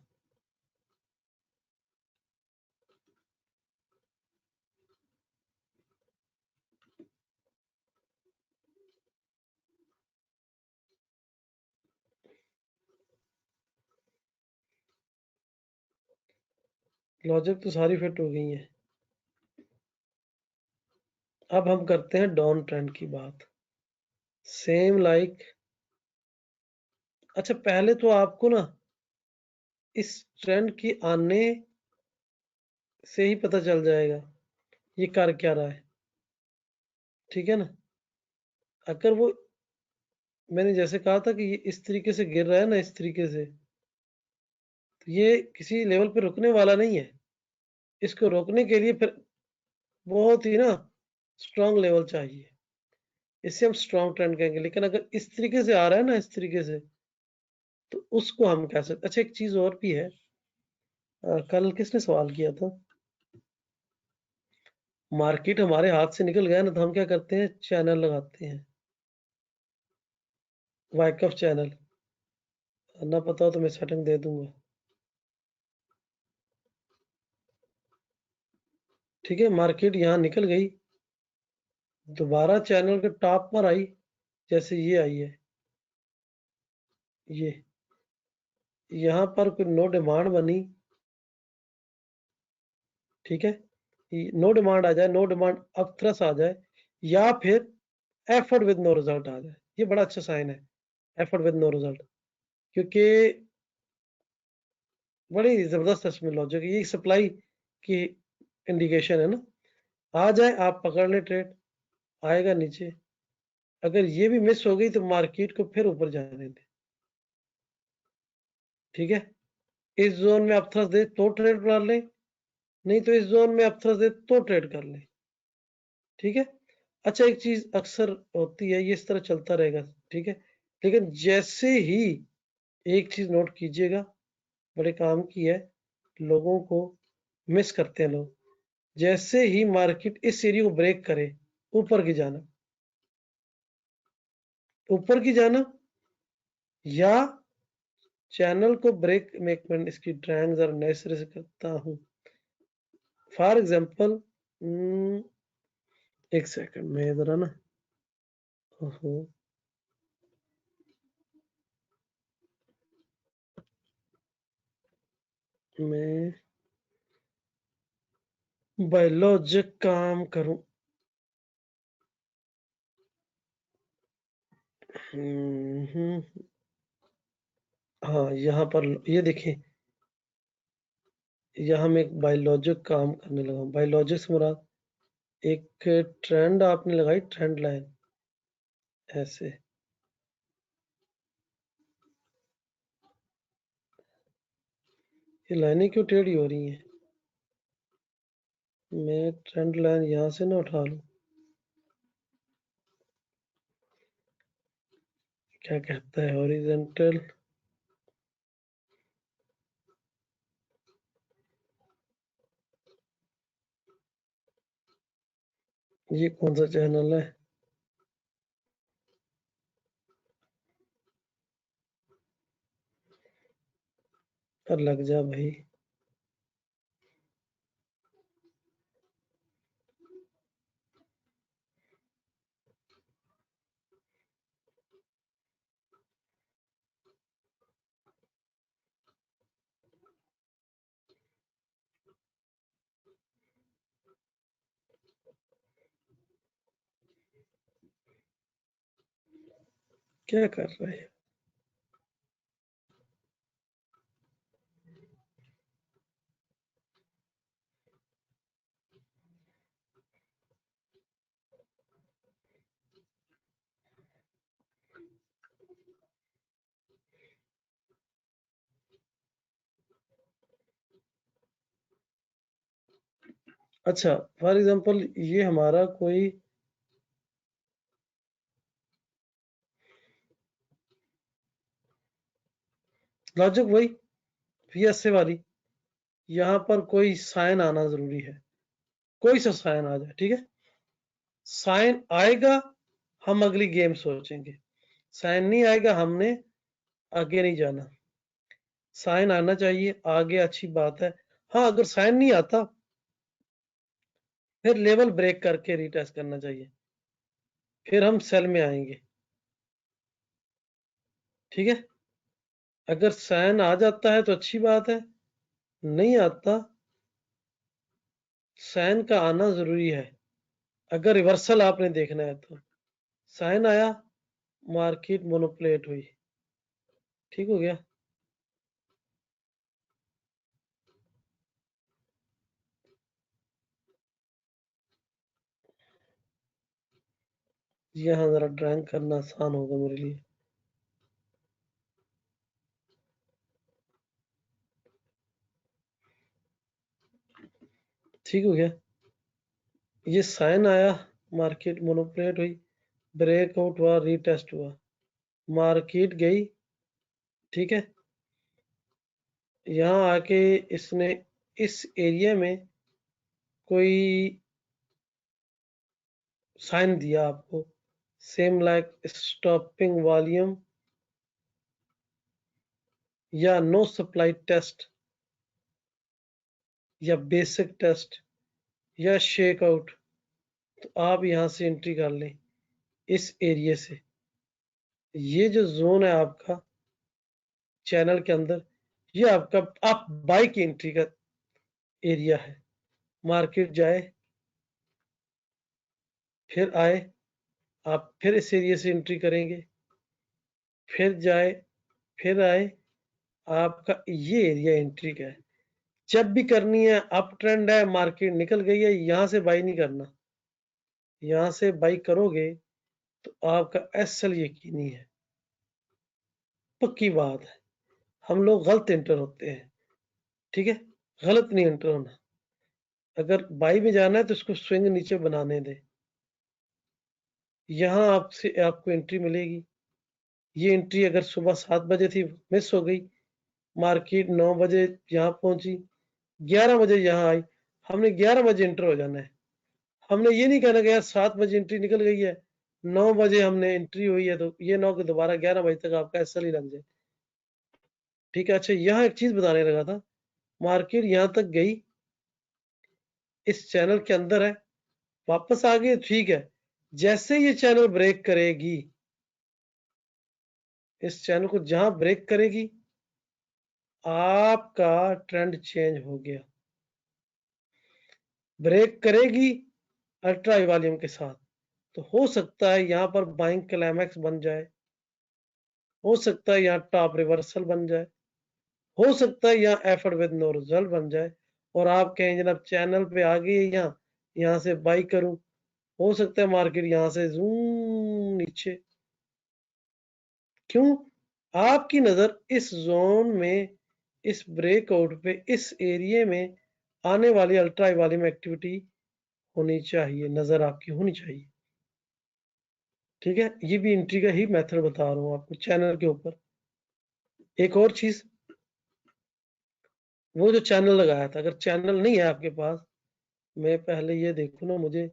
लॉजिक तो सारी फिट हो गई है। अब हम करते हैं डाउन ट्रेंड की बात, सेम लाइक। अच्छा, पहले तो आपको ना इस ट्रेंड की आने से ही पता चल जाएगा ये कर क्या रहा है। ठीक है ना? अगर वो, मैंने जैसे कहा था कि ये इस तरीके से गिर रहा है ना, इस तरीके से, तो ये किसी लेवल पे रुकने वाला नहीं है। इसको रोकने के लिए फिर बहुत ही ना स्ट्रांग लेवल चाहिए, इससे हम स्ट्रांग ट्रेंड कहेंगे। लेकिन अगर इस तरीके से आ रहा है ना, इस तरीके से, तो उसको हम कह सकते। अच्छा, एक चीज और भी है, कल किसने सवाल किया था, मार्केट हमारे हाथ से निकल गया ना तो हम क्या करते हैं, चैनल लगाते हैं, वाइकफ चैनल। ना पता हो तो मैं सेटिंग दे दूंगा। ठीक है, मार्केट यहाँ निकल गई, दोबारा चैनल के टॉप पर आई, जैसे ये आई है, ये यहाँ पर कोई नो डिमांड बनी। ठीक है, नो डिमांड आ जाए, नो डिमांड अब थ्रस आ जाए, या फिर एफर्ट विद नो रिजल्ट आ जाए, ये बड़ा अच्छा साइन है, एफर्ट विद नो रिजल्ट। क्योंकि बड़ी जबरदस्त इसमें लॉजिक है, ये सप्लाई की इंडिकेशन है ना। आ जाए आप पकड़ ले ट्रेड, आएगा नीचे, अगर ये भी मिस हो गई तो मार्केट को फिर ऊपर जाने दे। ठीक है, इस जोन में आप थ्रस्ट दे तो ट्रेड मार ले, नहीं तो इस जोन में आप थ्रस्ट दे तो ट्रेड कर ले। ठीक है, अच्छा एक चीज अक्सर होती है, ये इस तरह चलता रहेगा। ठीक है, लेकिन जैसे ही एक चीज नोट कीजिएगा, बड़े काम की है, लोगों को मिस करते हैं लोग, जैसे ही मार्केट इस एरिया को ब्रेक करे, ऊपर की जाना, ऊपर की जाना, या चैनल को ब्रेक, एक मिनट इसकी ड्राइंग जरा नए सिरे से करता हूँ। फॉर एग्जाम्पल, एक सेकंड में जरा ना, ओहो, मैं बायोलॉजिक काम करूं। हम्म, हाँ यहाँ पर ये देखिए, यहाँ मैं एक बायोलॉजिक काम करने लगा हूँ। बायोलॉजिक से मुराद एक ट्रेंड आपने लगाई, ट्रेंड लाइन ऐसे, ये लाइनें क्यों टेढ़ी हो रही हैं? मैं ट्रेंड लाइन यहाँ से ना उठा लूं, क्या कहता है हॉरिजेंटल, ये कौन सा चैनल है? कर लग जा भाई। क्या कर रहे हैं? अच्छा, फॉर एग्जांपल ये हमारा कोई लॉजिक वही VSA वाली, यहाँ पर कोई साइन आना जरूरी है, कोई सा साइन आ जाए। ठीक है, साइन आएगा हम अगली गेम सोचेंगे, साइन नहीं आएगा हमने आगे नहीं जाना। साइन आना चाहिए आगे, अच्छी बात है। हाँ, अगर साइन नहीं आता फिर लेवल ब्रेक करके रीटेस्ट करना चाहिए, फिर हम सेल में आएंगे। ठीक है, अगर साइन आ जाता है तो अच्छी बात है, नहीं आता, साइन का आना जरूरी है अगर रिवर्सल आपने देखना है तो। साइन आया, मार्केट मोनोप्लेट हुई, ठीक हो गया। यहाँ जरा ड्राइंग करना आसान होगा मेरे लिए। ठीक हो गया, ये साइन आया, मार्केट मोनोप्लेट हुई, ब्रेकआउट हुआ, रीटेस्ट हुआ, मार्केट गई। ठीक है, यहाँ आके इसने इस एरिया में कोई साइन दिया आपको, सेम लाइक स्टॉपिंग वॉल्यूम या नो सप्लाई टेस्ट या बेसिक टेस्ट या शेक आउट, तो आप यहां से एंट्री कर लें इस एरिया से। ये जो जोन है आपका चैनल के अंदर, ये आपका, आप बाई की एंट्री का एरिया है। मार्केट जाए फिर आए, आप फिर इस एरिया से एंट्री करेंगे, फिर जाए फिर आए, आपका ये एरिया एंट्री का है। जब भी करनी है, अप ट्रेंड है, मार्केट निकल गई है, यहां से बाई नहीं करना। यहां से बाई करोगे तो आपका एसएल यकीनी है, पक्की बात है। हम लोग गलत एंटर होते हैं, ठीक है, गलत नहीं एंटर होना। अगर बाई में जाना है तो इसको स्विंग नीचे बनाने दे। यहाँ आपसे आपको एंट्री मिलेगी। ये एंट्री अगर सुबह 7 बजे थी, मिस हो गई। मार्केट 9 बजे यहाँ पहुंची, 11 बजे यहाँ आई, हमने 11 बजे एंटर हो जाना है। हमने ये नहीं कहना कि यार 7 बजे एंट्री निकल गई है, 9 बजे हमने एंट्री हुई है, तो ये 9 के दोबारा 11 बजे तक आपका एसएल ही लग जाए। ठीक है। अच्छा, यहाँ एक चीज बताने लगा था, मार्केट यहाँ तक गई, इस चैनल के अंदर है, वापस आ गई, ठीक है। जैसे ये चैनल ब्रेक करेगी, इस चैनल को जहां ब्रेक करेगी, आपका ट्रेंड चेंज हो गया। ब्रेक करेगी अल्ट्रा हाई वॉल्यूम के साथ, तो हो सकता है यहां पर बाइंग क्लाइमैक्स बन जाए, हो सकता है यहाँ टॉप रिवर्सल बन जाए, हो सकता है यहाँ एफर्ट विद नो रिजल्ट बन जाए, और आप कहें जनाब चैनल पे आ गई है, यहाँ से बाई करूं। हो सकता है मार्केट यहाँ से जूम नीचे। क्यों? आपकी नजर इस जोन में, इस ब्रेकआउट पे, इस एरिया में आने वाली अल्ट्रा वॉल्यूम एक्टिविटी होनी चाहिए, नजर आपकी होनी चाहिए। ठीक है, ये भी एंट्री का ही मेथड बता रहा हूँ आपको चैनल के ऊपर। एक और चीज, वो जो चैनल लगाया था, अगर चैनल नहीं है आपके पास, मैं पहले ये देखूँ ना, मुझे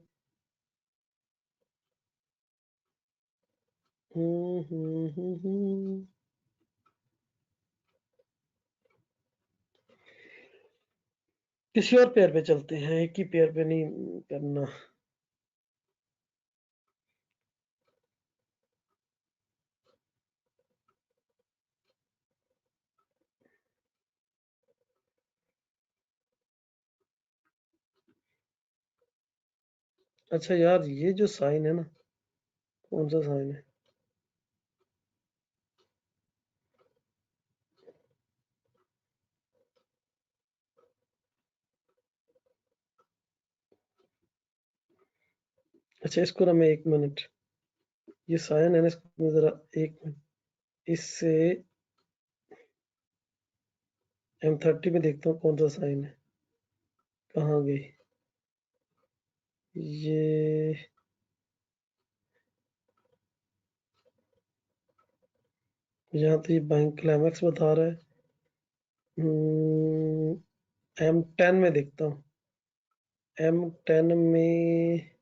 किसी और पेयर पे चलते हैं, एक ही पेयर पे नहीं करना। अच्छा यार, ये जो साइन है ना, कौन सा साइन है? अच्छा, इसको ना मैं 1 मिनट, ये साइन है ना, इसको मैं जरा 1 मिनट, इससे M30 में देखता हूँ कौन सा साइन है, कहाँ गई ये। यहाँ तो ये बैंक क्लाइमैक्स बता रहा है। M10 में देखता हूँ, M10 में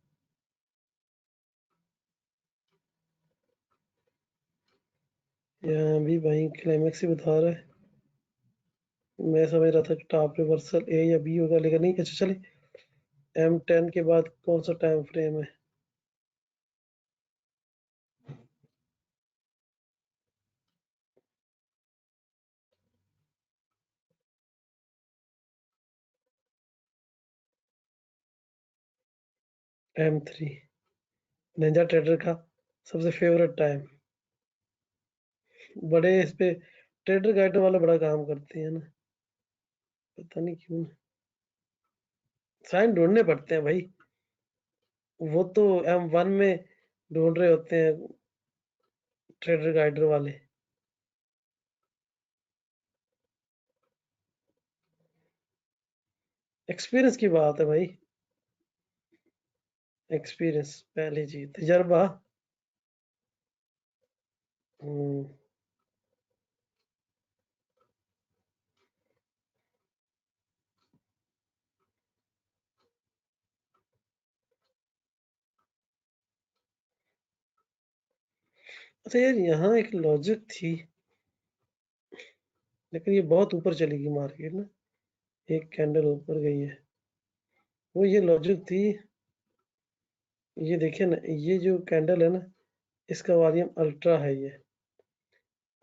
यहाँ भी बैंक क्लाइमैक्स ही बता रहा है। मैं समझ रहा था कि टॉप रिवर्सल ए या बी होगा, लेकिन नहीं। अच्छा चले, M10 के बाद कौन सा टाइम फ्रेम है? M3, निंजा ट्रेडर का सबसे फेवरेट टाइम। बड़े इस पे ट्रेडर गाइडर वाले बड़ा काम करते हैं ना, पता नहीं क्यों। साइन ढूंढने पड़ते हैं भाई, वो तो M1 में ढूंढ रहे होते हैं ट्रेडर गाइडर वाले। एक्सपीरियंस की बात है भाई, एक्सपीरियंस पहली चीज, तजर्बा। हम्म, अच्छा यार, यहाँ एक लॉजिक थी, लेकिन ये बहुत ऊपर चली गई मार्केट ना, एक कैंडल ऊपर गई है। वो ये लॉजिक थी, ये देखिए ना, ये जो कैंडल है ना, इसका वॉल्यूम अल्ट्रा है ये।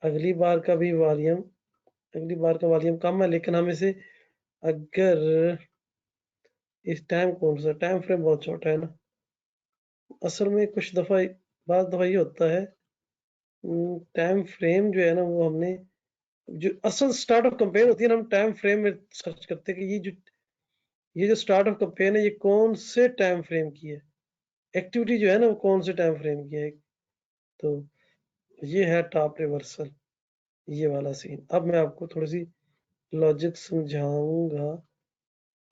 अगली बार का भी वॉल्यूम, अगली बार का वॉल्यूम कम है, लेकिन हम इसे, अगर इस टाइम, कौन सा टाइम फ्रेम बहुत छोटा है ना, असल में कुछ दफा, बाद दफा ये होता है, टाइम फ्रेम जो है ना, वो हमने जो असल स्टार्ट ऑफ कैंपेन होती है ना, हम टाइम फ्रेम में सर्च करते हैं कि ये जो स्टार्ट ऑफ कैंपेन है ये कौन से टाइम फ्रेम की है, एक्टिविटी जो है ना वो कौन से टाइम फ्रेम की है। तो ये है टॉप रिवर्सल, ये वाला सीन। अब मैं आपको थोड़ी सी लॉजिक समझाऊंगा।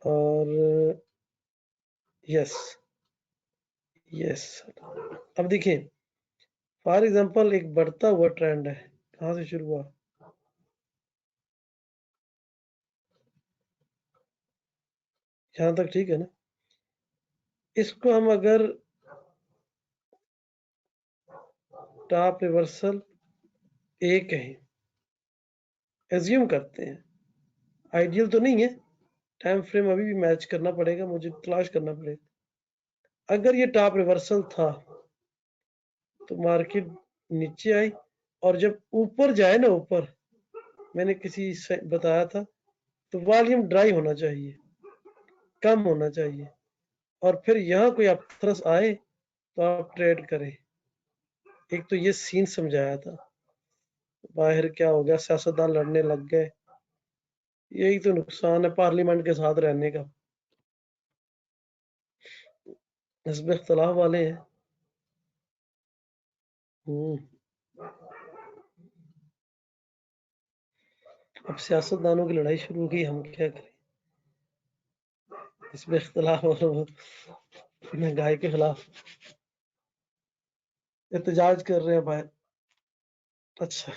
और यस यस, अब देखिए फॉर एग्जांपल एक बढ़ता हुआ ट्रेंड है, कहाँ से शुरू हुआ, यहाँ तक ठीक है ना। इसको हम अगर टॉप रिवर्सल ए कहें, एज्यूम करते हैं, आइडियल तो नहीं है, टाइम फ्रेम अभी भी मैच करना पड़ेगा, मुझे तलाश करना पड़ेगा। अगर ये टॉप रिवर्सल था तो मार्केट नीचे आई, और जब ऊपर जाए ना, ऊपर मैंने किसी से बताया था, तो वॉल्यूम ड्राई होना चाहिए, कम होना चाहिए, और फिर यहाँ कोई अपथ्रस आए तो आप ट्रेड करें। एक तो ये सीन समझाया था। बाहर क्या हो गया, सियासतदान लड़ने लग गए, यही तो नुकसान है पार्लियामेंट के साथ रहने का, हिस्ब इख्तिलाफ वाले हैं। हम्म, अब सियासतदानों की लड़ाई शुरू की, हम क्या करें, हिस्ब इख्तिलाफ और महंगाई के खिलाफ एहतजाज कर रहे हैं भाई। अच्छा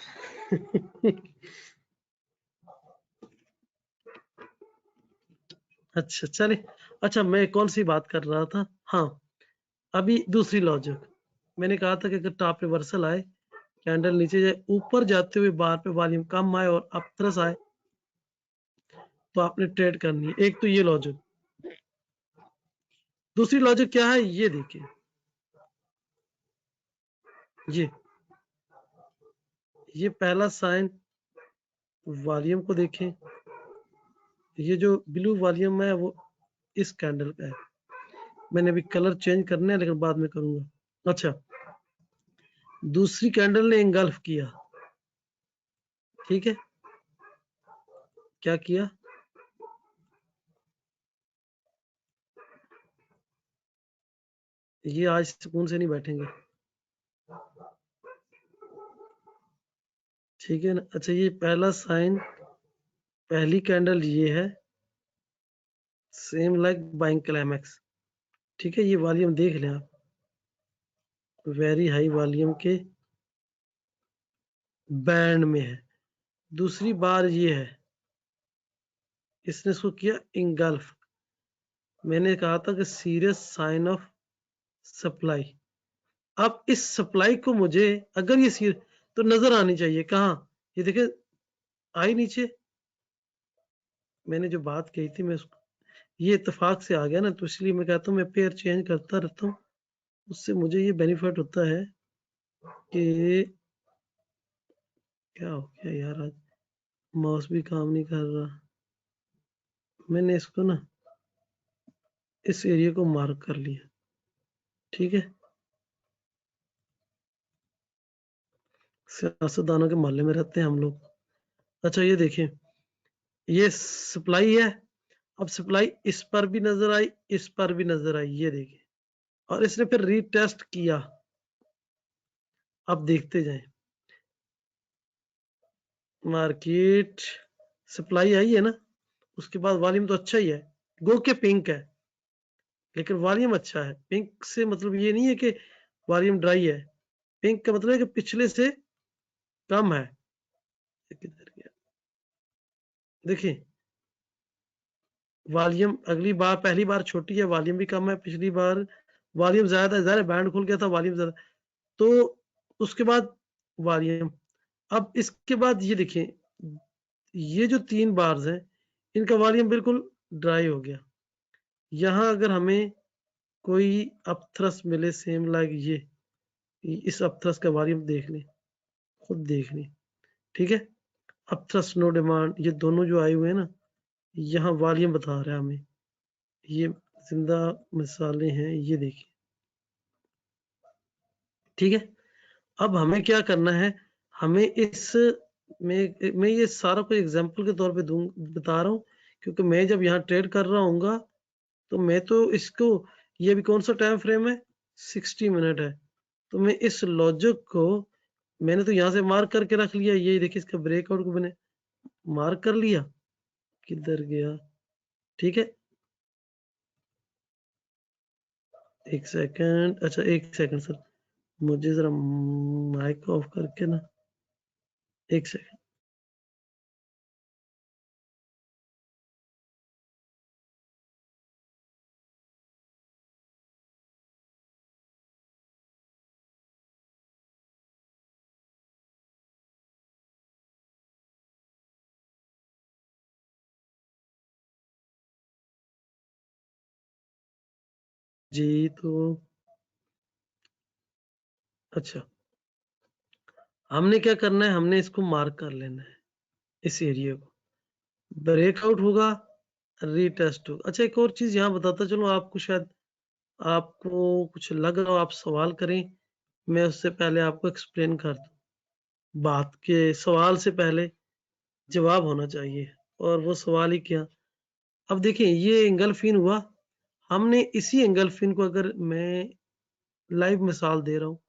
अच्छा चले, अच्छा मैं कौन सी बात कर रहा था, हाँ अभी दूसरी लॉजिक मैंने कहा था कि अगर टॉप रिवर्सल आए, कैंडल नीचे जाए, ऊपर जाते हुए बार पे वॉल्यूम कम आए और अपथ्रस आए, तो आपने ट्रेड करनी है। एक तो ये लॉजिक। दूसरी लॉजिक क्या है, ये देखिए, ये पहला साइन, वॉल्यूम को देखें, ये जो ब्लू वॉल्यूम है वो इस कैंडल का है। मैंने अभी कलर चेंज करने हैं लेकिन बाद में करूंगा। अच्छा, दूसरी कैंडल ने इंगल्फ किया, ठीक है, क्या किया, ये आज सुकून से नहीं बैठेंगे, ठीक है ना। अच्छा, ये पहला साइन, पहली कैंडल ये है, सेम लाइक बाइंग क्लाइमैक्स, ठीक है। ये वॉल्यूम देख लें आप, वेरी हाई वॉल्यूम के बैंड में है। दूसरी बार ये है, इसने इसको किया इंगल्फ। मैंने कहा था कि सीरियस साइन ऑफ सप्लाई। अब इस सप्लाई को मुझे, अगर ये सीर तो नजर आनी चाहिए कहाँ, ये देखे आई नीचे। मैंने जो बात कही थी मैं उसको, ये इत्तेफाक से आ गया ना, तो इसलिए मैं कहता हूँ मैं पेयर चेंज करता रहता हूँ, उससे मुझे ये बेनिफिट होता है कि क्या हो गया यार, आज माउस भी काम नहीं कर रहा। मैंने इसको ना इस एरिया को मार्क कर लिया, ठीक है। सियासतदानों के मोहल्ले में रहते हैं हम लोग। अच्छा, ये देखिए, ये सप्लाई है। अब सप्लाई इस पर भी नजर आई, इस पर भी नजर आई, ये देखिए, और इसने फिर रीटेस्ट किया। अब देखते जाएं, मार्केट सप्लाई आई है ना, उसके बाद वॉल्यूम तो अच्छा ही है, गो के पिंक है, लेकिन वॉल्यूम अच्छा है। पिंक से मतलब ये नहीं है कि वॉल्यूम ड्राई है, पिंक का मतलब है कि पिछले से कम है। किधर गया, देखिए वॉल्यूम अगली बार, पहली बार छोटी है, वॉल्यूम भी कम है, पिछली बार वॉल्यूम ज्यादा है, ज्यादा बैंड खुल गया था, वॉल्यूम ज्यादा, तो उसके बाद वॉल्यूम। अब इसके बाद ये देखिए, ये जो 3 बार्स हैं, इनका वॉल्यूम बिल्कुल ड्राई हो गया। यहाँ अगर हमें कोई अपथ्रस मिले सेम लाइक ये, इस अपथ्रस का वॉल्यूम देख लें, खुद देख लें, ठीक है। अपथ्रस नो डिमांड, ये दोनों जो आए हुए हैं ना, यहाँ वॉल्यूम बता रहा है हमें, ये जिंदा मिसालें हैं, ये देखिए, ठीक है। अब हमें क्या करना है, हमें इस मैं ये सारा कुछ एग्जांपल के तौर पे बता रहा हूँ, क्योंकि मैं जब यहाँ ट्रेड कर रहा हूँगा तो मैं तो इसको, ये भी कौन सा टाइम फ्रेम है, 60 मिनट है, तो मैं इस लॉजिक को मैंने तो यहाँ से मार्क करके रख लिया। ये देखिए इसका ब्रेकआउट को मैंने मार्क कर लिया, किधर गया, ठीक है। एक सेकंड, अच्छा एक सेकंड सर, मुझे जरा माइक ऑफ करके ना, एक सेकंड। जी तो अच्छा, हमने क्या करना है, हमने इसको मार्क कर लेना है, इस एरिया को। ब्रेकआउट होगा, रीटेस्ट होगा। अच्छा एक और चीज यहाँ बताता चलो आपको, शायद आपको कुछ लग रहा हो, आप सवाल करें, मैं उससे पहले आपको एक्सप्लेन कर दूं। बात के सवाल से पहले जवाब होना चाहिए, और वो सवाल ही क्या। अब देखिए ये एंगल्फिन हुआ, हमने इसी एंगल्फिन को, अगर मैं लाइव मिसाल दे रहा हूँ,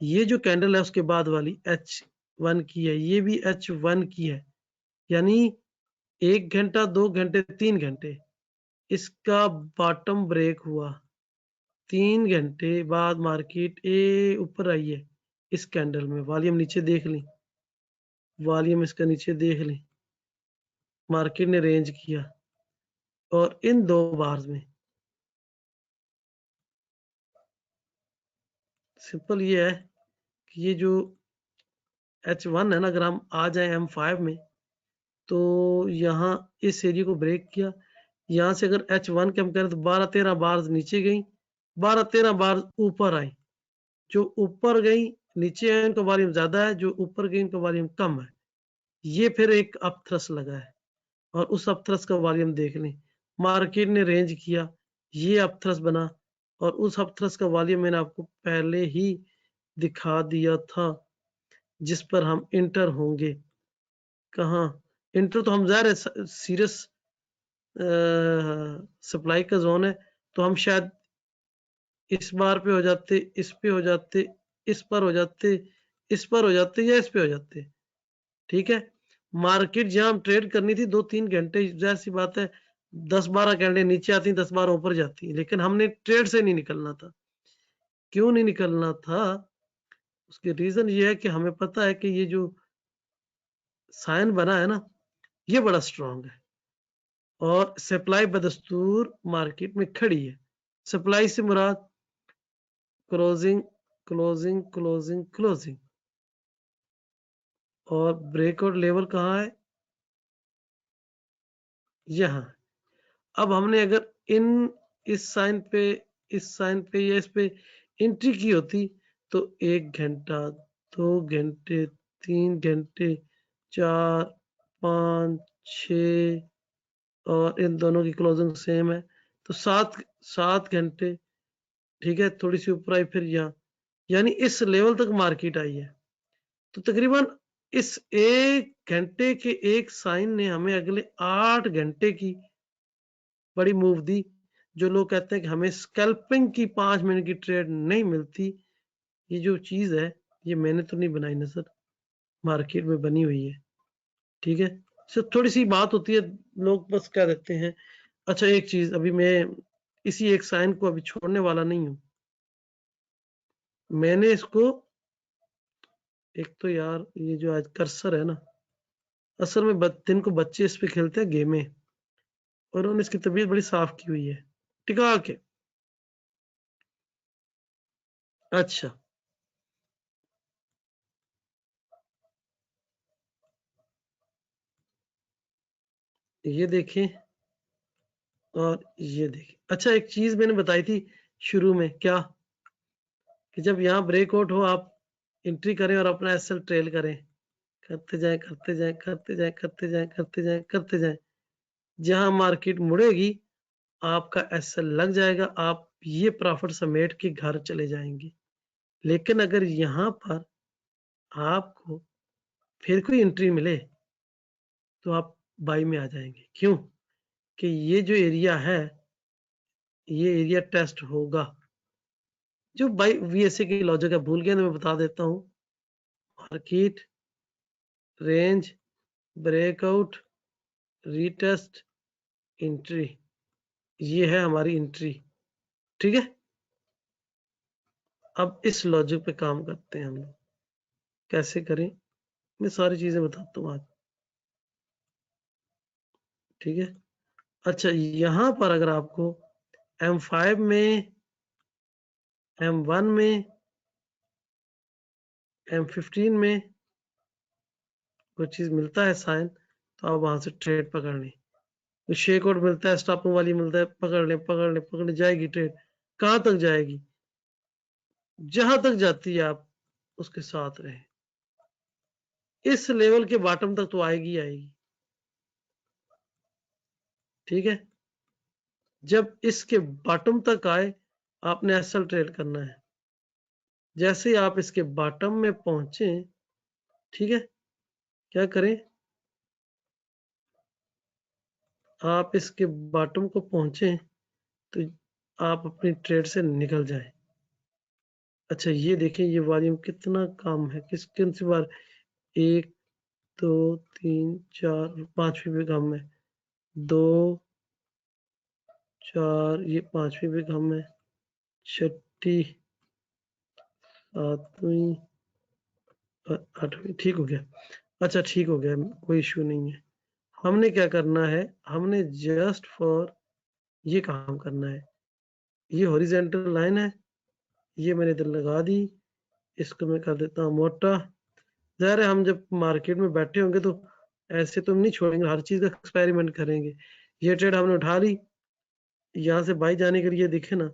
ये जो कैंडल है उसके बाद वाली H1 की है, ये भी H1 की है, यानी 1 घंटा, 2 घंटे, 3 घंटे इसका बॉटम ब्रेक हुआ। 3 घंटे बाद मार्केट ऊपर आई है इस कैंडल में। वॉल्यूम नीचे देख ली, वॉल्यूम इसका नीचे देख ली, मार्केट ने रेंज किया, और इन दो बार्स में सिंपल ये है कि ये जो H1 है ना, अगर हम आ जाए M5 में, तो यहाँ इस एरिया को ब्रेक किया। यहाँ से अगर H1 के हम करें तो 12-13 बार नीचे गई, 12-13 बार ऊपर आई। जो ऊपर गई, नीचे आए उनका वॉल्यूम ज्यादा है, जो ऊपर गई उनका वॉल्यूम कम है। ये फिर एक अपथ्रस्ट लगा है, और उस अपथ्रस्ट का वॉल्यूम देख लें, मार्केट ने रेंज किया, ये अपथ्रस्ट बना, और उस अपथ्रस्ट का वॉल्यूम मैंने आपको पहले ही दिखा दिया था, जिस पर हम इंटर होंगे। कहाँ इंटर, तो हम ज़ाहिर है सीरियस सप्लाई का जोन है, तो हम शायद इस बार पे हो जाते, इस पे हो जाते, इस पर हो जाते, इस पर हो जाते, या इस पे हो जाते, ठीक है। मार्केट जहां हम ट्रेड करनी थी 2-3 घंटे, जैसी बात है 10-12 घंटे नीचे आती, 10-12 ऊपर जाती, लेकिन हमने ट्रेड से नहीं निकलना था। क्यों नहीं निकलना था, उसके रीजन ये है कि हमें पता है कि ये जो साइन बना है ना, ये बड़ा स्ट्रांग है, और सप्लाई बदस्तूर मार्केट में खड़ी है। सप्लाई से मुराद क्लोजिंग, क्लोजिंग, क्लोजिंग, क्लोजिंग, और ब्रेकआउट लेवल कहाँ है, यहाँ। अब हमने अगर इन इस साइन पे, इस साइन पे या इस पे एंट्री की होती, तो 1 घंटा, 2 घंटे, 3 घंटे, 4, 5, 6, और इन दोनों की क्लोजिंग सेम है, तो 7 घंटे, ठीक है। थोड़ी सी ऊपर आई, फिर यहाँ, यानी इस लेवल तक मार्केट आई है। तो तकरीबन इस 1 घंटे के एक साइन ने हमें अगले 8 घंटे की बड़ी मूव दी। जो लोग कहते हैं कि हमें स्कैल्पिंग की 5 मिनट की ट्रेड नहीं मिलती, ये जो चीज है, ये मैंने तो नहीं बनाई ना सर, मार्केट में बनी हुई है, ठीक है। सिर्फ थोड़ी सी बात होती है, लोग बस कह देते हैं। अच्छा एक चीज, अभी मैं इसी एक साइन को अभी छोड़ने वाला नहीं हूं, मैंने इसको, एक तो यार ये जो आज कर्सर है ना, असल में दिन को बच्चे इस पे खेलते हैं गेमें, और उन्होंने इसकी तबीयत बड़ी साफ की हुई है, टिका के। अच्छा ये देखें, और ये देखें। अच्छा एक चीज मैंने बताई थी शुरू में, क्या, कि जब यहाँ ब्रेकआउट हो, आप एंट्री करें और अपना एसएल ट्रेल करें, करते जाएं, करते जाएं, करते जाएं, करते जाएं, करते जाएं, करते जाएं, जहां मार्केट मुड़ेगी आपका एसएल लग जाएगा, आप ये प्रॉफिट समेट के घर चले जाएंगे। लेकिन अगर यहाँ पर आपको फिर कोई एंट्री मिले तो आप बाई में आ जाएंगे। क्यों? कि ये जो एरिया है, ये एरिया टेस्ट होगा। जो बाई वीएसए की लॉजिक है भूल गया तो मैं बता देता हूँ। Market, range, breakout, retest, entry, ये है हमारी एंट्री। ठीक है, अब इस लॉजिक पे काम करते हैं हम लोग। कैसे करें मैं सारी चीजें बताता हूँ आज। ठीक है, अच्छा यहां पर अगर आपको M5 में, M1 में, M15 में कोई चीज मिलता है साइन, तो आप वहां से ट्रेड पकड़ लें। शेक आउट मिलता है, स्टॉपिंग वाली मिलता है, पकड़ ले जाएगी ट्रेड। कहां तक जाएगी? जहां तक जाती है आप उसके साथ रहे। इस लेवल के बॉटम तक तो आएगी ही आएगी। ठीक है, जब इसके बॉटम तक आए आपने एसएल ट्रेड करना है। जैसे ही आप इसके बॉटम में पहुंचे, ठीक है, क्या करें, आप इसके बॉटम को पहुंचे तो आप अपनी ट्रेड से निकल जाए। अच्छा ये देखें ये वॉल्यूम कितना कम है, किन सी बार, 1 2 3 4 5वीं भी कम है, 2 4, ये 5वीं भी कम है, 6ठी, 7वीं, 8वीं। ठीक हो गया। अच्छा ठीक हो गया, कोई इश्यू नहीं है। हमने क्या करना है, हमने जस्ट फॉर ये काम करना है। ये हॉरिजेंटल लाइन है, ये मैंने इधर लगा दी, इसको मैं कर देता हूँ मोटा। ज़ाहिर है हम जब मार्केट में बैठे होंगे तो ऐसे तो हम नहीं छोड़ेंगे, हर चीज़ का एक्सपेरिमेंट करेंगे। ये ट्रेड हमने उठा ली, यहाँ से बाई जाने के लिए दिखे ना,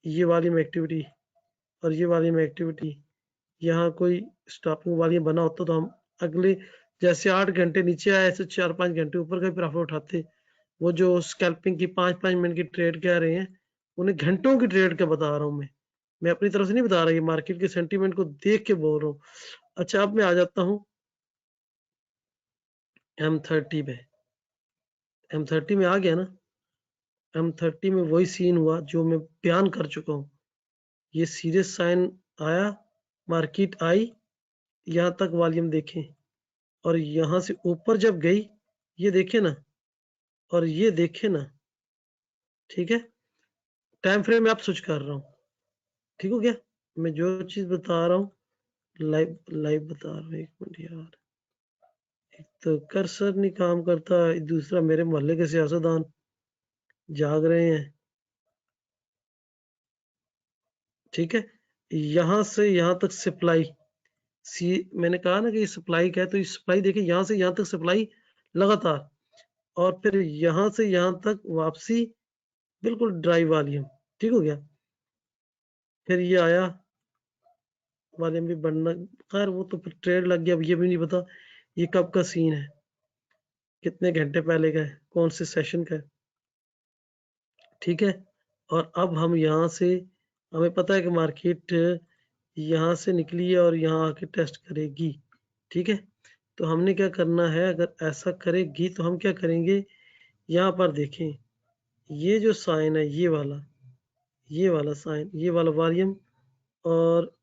ये वाली में एक्टिविटी और ये वाली में एक्टिविटी, यहाँ कोई स्टॉपिंग वाली बना होता तो हम अगले जैसे 8 घंटे नीचे आए ऐसे 4-5 घंटे ऊपर का प्रॉफिट उठाते। वो जो स्कैल्पिंग की 5-5 मिनट की ट्रेड कह रहे हैं, उन्हें घंटों की ट्रेड का बता रहा हूँ मैं अपनी तरफ से नहीं बता रहा, ये मार्केट के सेंटीमेंट को देख के बोल रहा हूँ। अच्छा अब मैं आ जाता हूँ M30 पे। M30 में आ गया ना, M30 में वही सीन हुआ जो मैं बयान कर चुका हूँ। ये सीरियस साइन आया, मार्केट आई, यहाँ तक वॉल्यूम देखें और यहाँ से ऊपर जब गई, ये देखे ना और ये देखे ना। ठीक है, टाइम फ्रेम में आप स्विच कर रहा हूँ। ठीक हो गया, मैं जो चीज बता रहा हूँ लाइव लाइव बता रहा हूँ। 1 मिनट यार, एक तो कर्सर नहीं काम करता, दूसरा मेरे मोहल्ले के सियासतदान जाग रहे हैं। ठीक है, यहाँ से यहाँ तक सप्लाई, सी मैंने कहा ना कि ये सप्लाई का है, तो ये सप्लाई देखिए यहाँ से यहाँ तक सप्लाई लगातार, और फिर यहाँ से यहाँ तक वापसी, बिल्कुल ड्राई वॉल्यूम। ठीक हो गया, फिर ये आया वॉल्यूम भी बढ़ना, खैर वो तो फिर ट्रेड लग गया, अब ये भी नहीं पता ये कब का सीन है, कितने घंटे पहले का है, कौन से सेशन का है। ठीक है, और अब हम यहाँ से, हमें पता है कि मार्केट यहाँ से निकली है और यहाँ आके टेस्ट करेगी। ठीक है, तो हमने क्या करना है, अगर ऐसा करेगी तो हम क्या करेंगे, यहाँ पर देखें ये जो साइन है, ये वाला साइन, ये वाला वॉल्यूम, और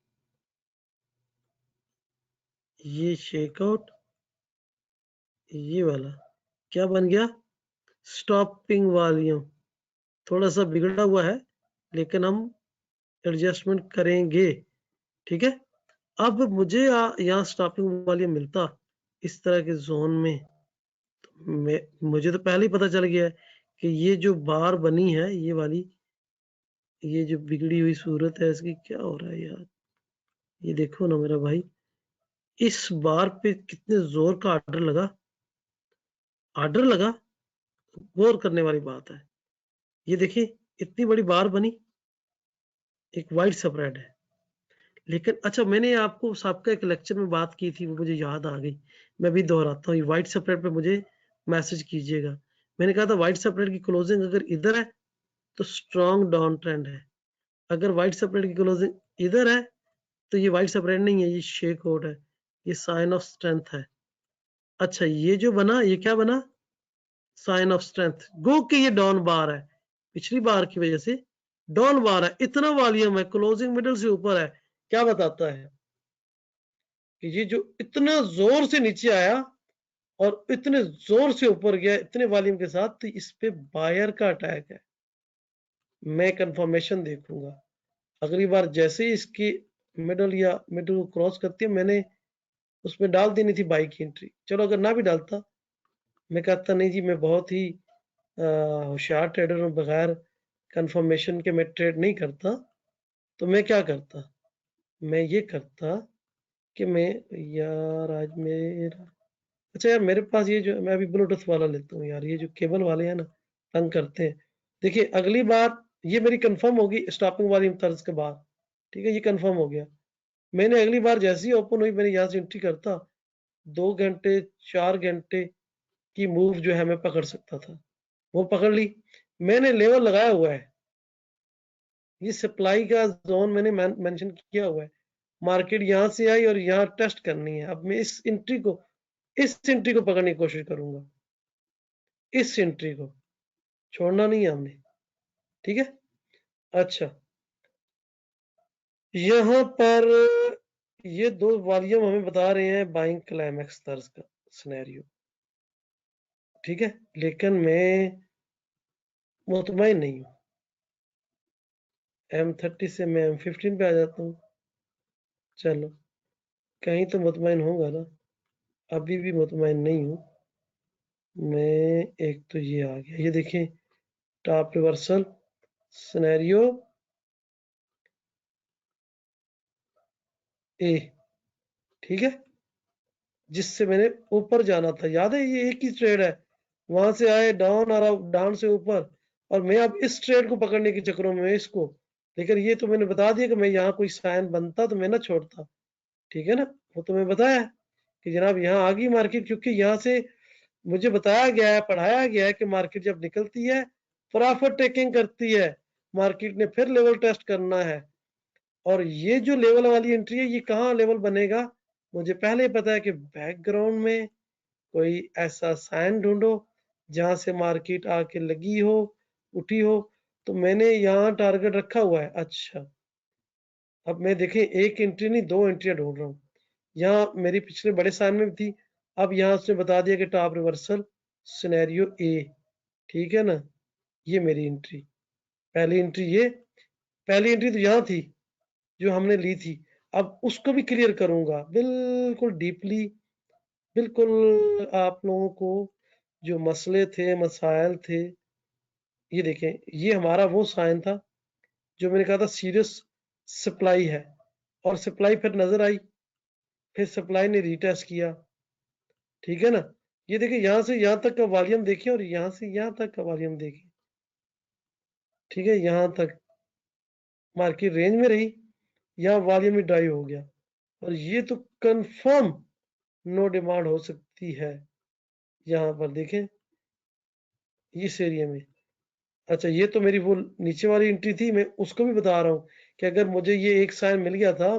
ये शेकआउट, ये वाला क्या बन गया, स्टॉपिंग वॉल्यूम। थोड़ा सा बिगड़ा हुआ है लेकिन हम एडजस्टमेंट करेंगे। ठीक है, अब मुझे यहाँ स्टॉपिंग वॉल्यूम मिलता इस तरह के जोन में, तो मुझे तो पहले ही पता चल गया है कि ये जो बार बनी है, ये वाली, ये जो बिगड़ी हुई सूरत है इसकी, क्या हो रहा है यार, ये देखो ना मेरा भाई, इस बार पे कितने जोर का ऑर्डर लगा, गौर करने वाली बात है। ये देखिए इतनी बड़ी बार बनी, एक वाइड स्प्रेड है। लेकिन अच्छा मैंने आपको सबका एक लेक्चर में बात की थी, वो मुझे याद आ गई, मैं भी दोहराता हूँ। ये वाइड स्प्रेड पे मुझे मैसेज कीजिएगा। मैंने कहा था वाइड स्प्रेड की क्लोजिंग अगर इधर है तो स्ट्रॉन्ग डाउन ट्रेंड है, अगर वाइड स्प्रेड की क्लोजिंग इधर है तो ये वाइड स्प्रेड नहीं है, ये शेक आउट है। ये साइन ऑफ स्ट्रेंथ है। अच्छा ये जो बना ये क्या बना, साइन ऑफ स्ट्रेंथ। गो कि ये डाउन बार है, पिछली बार की वजह से डाउन बार है, इतना वॉल्यूम है, क्लोजिंग मिडल से ऊपर है। क्या बताता है कि ये जो इतना जोर से नीचे आया और इतने जोर से ऊपर गया इतने वॉल्यूम के साथ, तो इस पे बायर का अटैक है। मैं कंफर्मेशन देखूंगा। अगली बार जैसे ही इसकी मिडल या मिडल को क्रॉस करती है, मैंने उसमें डाल देनी थी बाई की एंट्री। चलो अगर ना भी डालता, मैं कहता नहीं जी मैं बहुत ही होशियार ट्रेडर हूँ, बगैर कंफर्मेशन के मैं ट्रेड नहीं करता। तो मैं क्या करता, मैं ये करता कि मैं, यार आज मेरा, अच्छा यार मेरे पास ये जो, मैं अभी ब्लूटूथ वाला लेता हूँ यार, ये जो केबल वाले हैं ना तंग करते हैं। देखिए अगली बार ये मेरी कंफर्म होगी स्टॉपिंग वाली तर्ज के बाद, ठीक है, ये कंफर्म हो गया। मैंने अगली बार जैसे ही ओपन हुई मैंने यहाँ से एंट्री करता, 2 घंटे 4 घंटे की मूव जो है मैं पकड़ सकता था, वो पकड़ ली। मैंने लेवल लगाया हुआ है, ये सप्लाई का जोन मैंने मेंशन किया हुआ है। मार्केट यहाँ से आई और यहाँ टेस्ट करनी है। अब मैं इस एंट्री को पकड़ने की कोशिश करूंगा, इस एंट्री को छोड़ना नहीं है हमने, ठीक है। अच्छा यहाँ पर ये दो वॉल्यूम हमें बता रहे हैं बाइंग क्लाइमैक्स तर्ज का सिनेरियो, ठीक है, लेकिन मैं मुतमईन नहीं हूँ। M30 से मैं M15 पे आ जाता हूँ। चलो कहीं तो मुतमईन होगा ना, अभी भी मुतमईन नहीं हूँ मैं। एक तो ये आ गया, ये देखें टॉप रिवर्सल सिनेरियो ए, ठीक है, जिससे मैंने ऊपर जाना था, याद है ये एक ही ट्रेड है, वहां से आए डाउन और अब डाउन से ऊपर, और मैं अब इस ट्रेड को पकड़ने के चक्करों में इसको, लेकिन ये तो मैंने बता दिया कि मैं यहाँ कोई साइन बनता तो मैं ना छोड़ता, ठीक है ना। वो तो मैं बताया कि जनाब यहाँ आ गई मार्केट, क्योंकि यहाँ से मुझे बताया गया है, पढ़ाया गया है कि मार्केट जब निकलती है प्रॉफिट टेकिंग करती है, मार्केट ने फिर लेवल टेस्ट करना है। और ये जो लेवल वाली एंट्री है ये कहाँ लेवल बनेगा, मुझे पहले ही पता है कि बैकग्राउंड में कोई ऐसा साइन ढूंढो जहां से मार्केट आके लगी हो, उठी हो। तो मैंने यहाँ टारगेट रखा हुआ है। अच्छा अब मैं देखें एक एंट्री नहीं दो एंट्रियां ढूंढ रहा हूँ। यहाँ मेरी पिछले बड़े साइन में भी थी, अब यहाँ उसने बता दिया कि टॉप रिवर्सल सिनेरियो ए, ठीक है ना। ये मेरी एंट्री, पहली एंट्री ये, पहली एंट्री तो यहाँ थी जो हमने ली थी। अब उसको भी क्लियर करूंगा बिल्कुल डीपली, बिल्कुल आप लोगों को जो मसले थे मसाइल थे। ये देखें ये हमारा वो साइन था जो मैंने कहा था सीरियस सप्लाई है, और सप्लाई फिर नजर आई, फिर सप्लाई ने रीटेस्ट किया, ठीक है ना। ये देखिए यहाँ से यहाँ तक का वॉल्यूम देखिए और यहाँ से यहाँ तक का वॉल्यूम देखिए, ठीक है, यहाँ तक मार्केट रेंज में रही, यहाँ वॉल्यूम ही ड्राइव हो गया, और ये तो कंफर्म नो डिमांड हो सकती है। यहाँ पर देखें इस एरिया में। अच्छा ये तो मेरी वो नीचे वाली एंट्री थी, मैं उसको भी बता रहा हूँ कि अगर मुझे ये एक साइन मिल गया था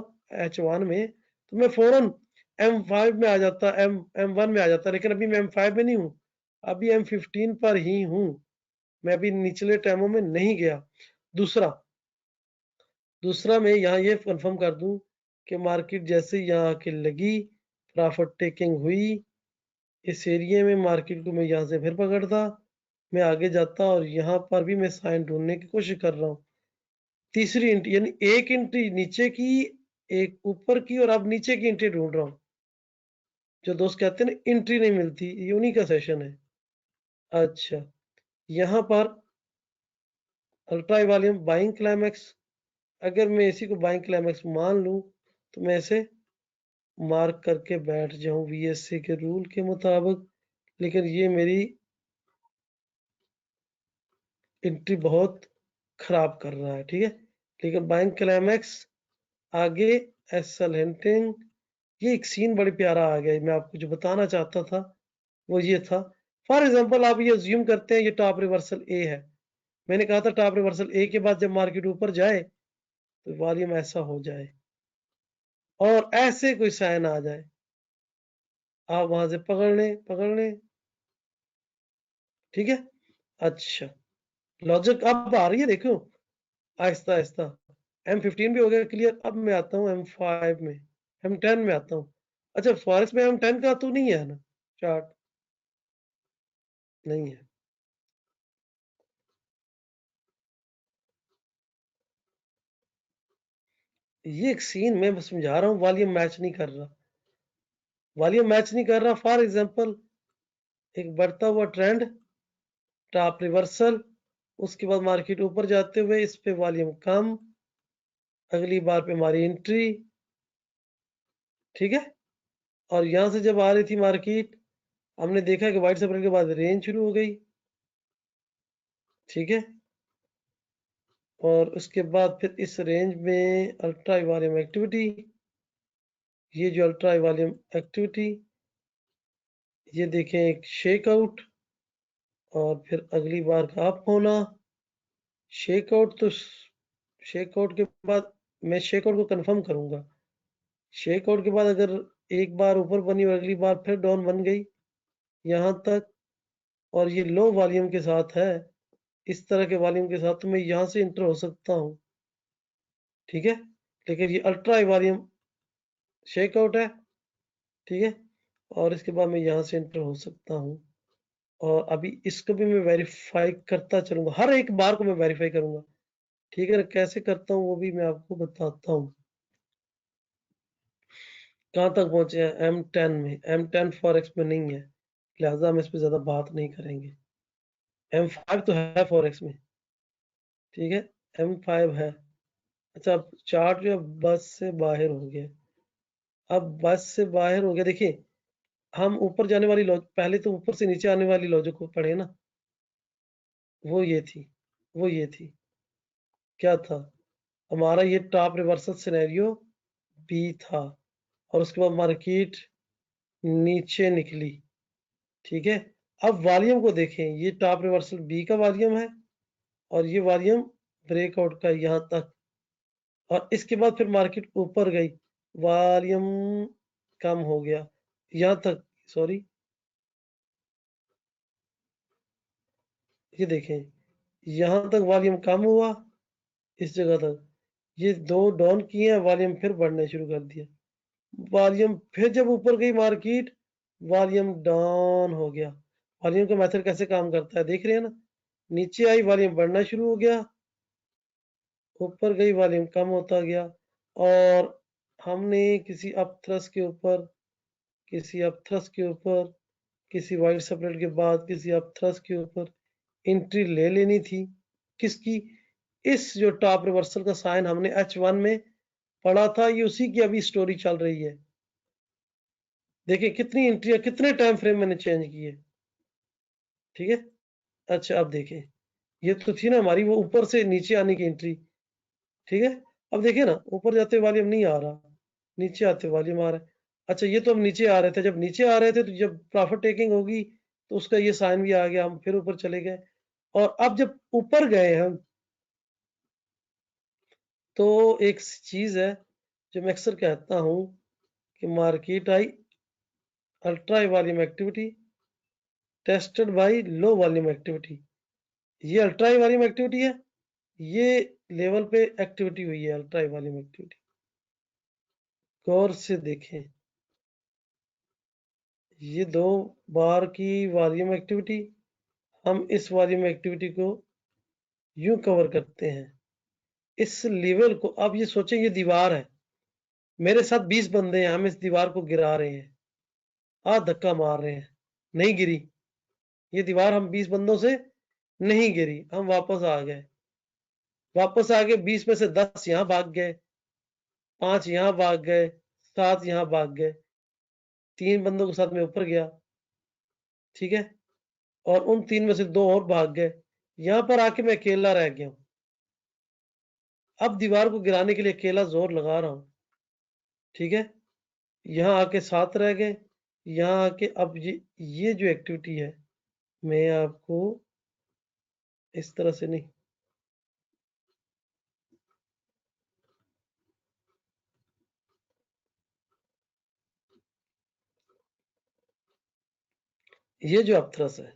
H1 में तो मैं फौरन M5 में आ जाता, M1 में आ जाता, लेकिन अभी मैं M5 में नहीं हूँ, अभी M15 पर ही हूँ। मैं अभी निचले टाइमों में नहीं गया। दूसरा दूसरा मैं यहाँ ये कंफर्म कर दूं कि मार्केट जैसे यहाँ आके लगी, प्रॉफिट टेकिंग हुई, इस एरिया में मार्केट को मैं यहाँ से फिर पकड़ता, मैं आगे जाता, और यहाँ पर भी मैं साइन ढूंढने की कोशिश कर रहा हूँ। तीसरी एंट्री यानी एक एंट्री नीचे की, एक ऊपर की, और अब नीचे की एंट्री ढूंढ रहा हूँ। जो दोस्त कहते हैं ना एंट्री नहीं मिलती, ये उन्हीं का सेशन है। अच्छा यहाँ पर अल्ट्रा वॉल्यूम बाइंग क्लाइमैक्स, अगर मैं इसी को बाइंग क्लाइमैक्स मान लूं तो मैं इसे मार्क करके बैठ जाऊं VSC के रूल के मुताबिक, लेकिन ये मेरी एंट्री बहुत खराब कर रहा है, ठीक है। लेकिन बाइंग क्लाइमैक्स आगे एसएल हिंटिंग, ये एक सीन बड़ी प्यारा आ गया। मैं आपको जो बताना चाहता था वो ये था। फॉर एग्जांपल आप ये अज्यूम करते हैं ये टॉप रिवर्सल ए है, मैंने कहा था टॉप रिवर्सल ए के बाद जब मार्केट ऊपर जाए तो वॉल्यूम ऐसा हो जाए और ऐसे कोई साइन आ जाए, आप वहां से पकड़ लें। ठीक है। अच्छा, लॉजिक अब आ रही है, देखो आहिस्ता आहिस्ता। M15 भी हो गया क्लियर। अब मैं आता हूँ M5 में, M10 में आता हूँ। अच्छा, फॉरेक्स में M10 का तो नहीं है ना चार्ट? नहीं है। ये एक सीन मैं बस समझा रहा हूँ, वॉल्यूम मैच नहीं कर रहा, वॉल्यूम मैच नहीं कर रहा। फॉर एग्जांपल, एक बढ़ता हुआ ट्रेंड, टॉप रिवर्सल, उसके बाद मार्केट ऊपर जाते हुए इस पे वॉल्यूम कम, अगली बार पे हमारी एंट्री। ठीक है। और यहां से जब आ रही थी मार्केट, हमने देखा कि व्हाइट सप्रेड के बाद रेंज शुरू हो गई। ठीक है। और उसके बाद फिर इस रेंज में अल्ट्रा वॉल्यूम एक्टिविटी, ये जो अल्ट्रा वॉल्यूम एक्टिविटी, ये देखें एक शेक आउट, और फिर अगली बार का अप होना। शेक आउट तो शेक आउट के बाद मैं शेक आउट को कंफर्म करूंगा। शेक आउट के बाद अगर एक बार ऊपर बनी और अगली बार फिर डाउन बन गई यहां तक, और ये लो वॉल्यूम के साथ है, इस तरह के वॉल्यूम के साथ, तो मैं यहां से इंटर हो सकता हूं। ठीक है। लेकिन ये अल्ट्रा वॉल्यूम शेक आउट है। ठीक है। और इसके बाद मैं यहाँ से एंटर हो सकता हूँ। और अभी इसको भी मैं वेरीफाई करता चलूंगा, हर एक बार को मैं वेरीफाई करूंगा। ठीक है। कैसे करता हूँ वो भी मैं आपको बताता हूँ। कहाँ तक पहुंचे हैं? M10 में। M10 फॉरेक्स में नहीं है, लिहाजा हम इस पर ज्यादा बात नहीं करेंगे। M5 तो है फॉरेक्स में। ठीक है। M5 है। अच्छा, अब चार्ट जो है बस से बाहर हो गया। अब बस से बाहर हो गया, देखिए हम ऊपर जाने वाली पहले तो ऊपर से नीचे आने वाली लॉजिक को पढ़े ना। वो ये थी, वो ये थी, क्या था हमारा, ये टॉप रिवर्सल सिनेरियो बी था, और उसके बाद मार्केट नीचे निकली। ठीक है। अब वॉल्यूम को देखें, ये टॉप रिवर्सल बी का वॉल्यूम है, और ये वॉल्यूम ब्रेकआउट का यहां तक, और इसके बाद फिर मार्केट ऊपर गई, वॉल्यूम कम हो गया यहां तक। सॉरी, ये देखें, यहां तक वॉल्यूम कम हुआ, इस जगह तक ये दो डाउन किए हैं, वॉल्यूम फिर बढ़ने शुरू कर दिया। वॉल्यूम फिर जब ऊपर गई मार्केट, वॉल्यूम डाउन हो गया। वॉल्यूम का मेथड कैसे काम करता है देख रहे हैं ना। नीचे आई, वॉल्यूम बढ़ना शुरू हो गया, ऊपर गई, वॉल्यूम कम होता गया। और हमने किसी अपथ्रस्ट के ऊपर, किसी अपथ्रस्ट के ऊपर, किसी वाइट सप्रेड के बाद किसी अपथ्रस्ट के ऊपर एंट्री ले लेनी थी। किसकी? इस जो टॉप रिवर्सल का साइन हमने H1 में पढ़ा था, ये उसी की अभी स्टोरी चल रही है। देखिए कितनी एंट्रियां, कितने टाइम फ्रेम मैंने चेंज किए। ठीक है। अच्छा, अब देखें, ये तो थी ना हमारी वो ऊपर से नीचे आने की एंट्री। ठीक है। अब देखिए ना, ऊपर जाते वॉल्यूम नहीं आ रहा, नीचे आते वॉल्यूम आ रहा है। अच्छा, ये तो हम नीचे आ रहे थे, जब नीचे आ रहे थे तो जब प्रॉफिट टेकिंग होगी तो उसका ये साइन भी आ गया, हम फिर ऊपर चले गए। और अब जब ऊपर गए हम, तो एक चीज है जो मैं अक्सर कहता हूं कि market I ultra volume activity tested by low volume activity. ये अल्ट्रा वॉल्यूम एक्टिविटी है, ये लेवल पे एक्टिविटी हुई है अल्ट्रा वॉल्यूम एक्टिविटी। गौर से देखें, ये दो बार की वॉल्यूम एक्टिविटी, हम इस वॉल्यूम एक्टिविटी को यूं कवर करते हैं, इस लेवल को। अब ये सोचें, ये दीवार है, मेरे साथ 20 बंदे हैं, हम इस दीवार को गिरा रहे हैं, धक्का मार रहे हैं, नहीं गिरी ये दीवार, हम 20 बंदों से नहीं गिरी, हम वापस आ गए। वापस आ गए, 20 में से 10 यहां भाग गए, 5 यहां भाग गए, 7 यहां भाग गए, 3 बंदों के साथ में ऊपर गया। ठीक है। और उन 3 में से 2 और भाग गए, यहां पर आके मैं अकेला रह गया हूं। अब दीवार को गिराने के लिए अकेला जोर लगा रहा हूं। ठीक है। यहाँ आके 7 रह गए, यहाँ आके अब ये जो एक्टिविटी है, मैं आपको इस तरह से नहीं, ये जो अपथ्रस है,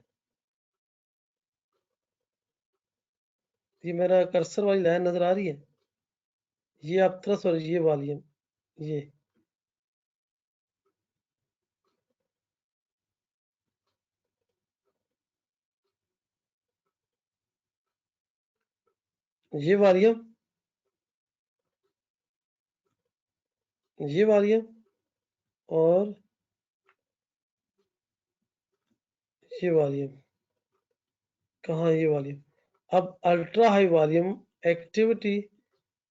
ये मेरा कर्सर वाली लाइन नजर आ रही है, ये अपथ्रस और ये वॉल्यूम, ये वॉल्यूम, ये वॉल्यूम और ये वॉल्यूम, कहाँ ये वॉल्यूम। अब ultra high volume activity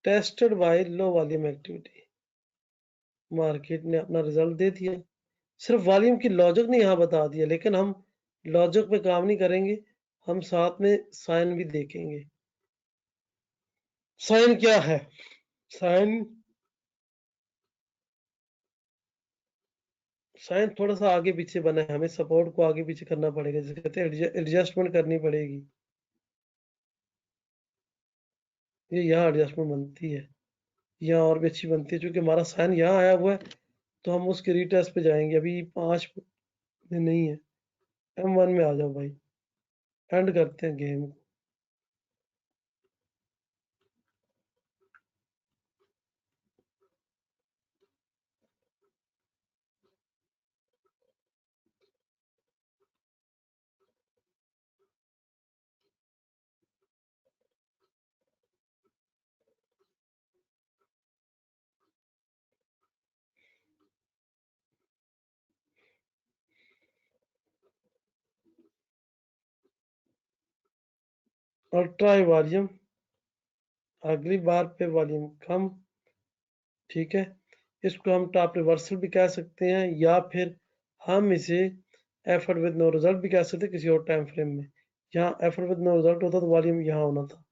tested by low volume activity, market ने अपना रिजल्ट दे दिया। सिर्फ वॉल्यूम की लॉजिक ने यहाँ बता दिया, लेकिन हम लॉजिक पे काम नहीं करेंगे, हम साथ में साइन भी देखेंगे। साइन क्या है? साइन साइन थोड़ा सा आगे पीछे बना है, हमें सपोर्ट को आगे पीछे करना पड़ेगा, जिसे कहते हैं एडजस्टमेंट करनी पड़ेगी। ये यहाँ एडजस्टमेंट बनती है, यहाँ और भी अच्छी बनती है, क्योंकि हमारा साइन यहाँ आया हुआ है, तो हम उसके रीटेस्ट पे जाएंगे। अभी 5 में नहीं है, M1 में आ जाओ भाई, एंड करते हैं गेम। अल्ट्रा वॉल्यूम, अगली बार पे वॉल्यूम कम, ठीक है। इसको हम टॉप रिवर्सल भी कह सकते हैं, या फिर हम इसे एफर्ट विद नो रिजल्ट भी कह सकते हैं किसी और टाइम फ्रेम में। यहाँ एफर्ट विद नो रिजल्ट होता तो वॉल्यूम यहाँ होना था।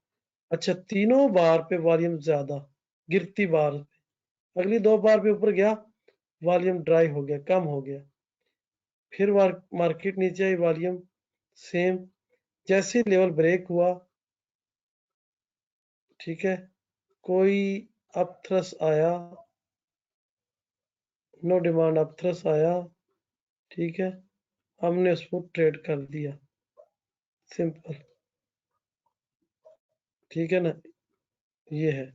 अच्छा, तीनों बार पे वॉल्यूम ज्यादा, गिरती बार पे, अगली 2 बार पे ऊपर गया, वॉल्यूम ड्राई हो गया, कम हो गया। फिर मार्केट नीचे आई, वॉल्यूम सेम। जैसे लेवल ब्रेक हुआ, ठीक है, कोई अपथ्रस आया, नो डिमांड अपथ्रस आया, ठीक है, हमने उसको ट्रेड कर दिया, सिंपल, ठीक है ना, ये है।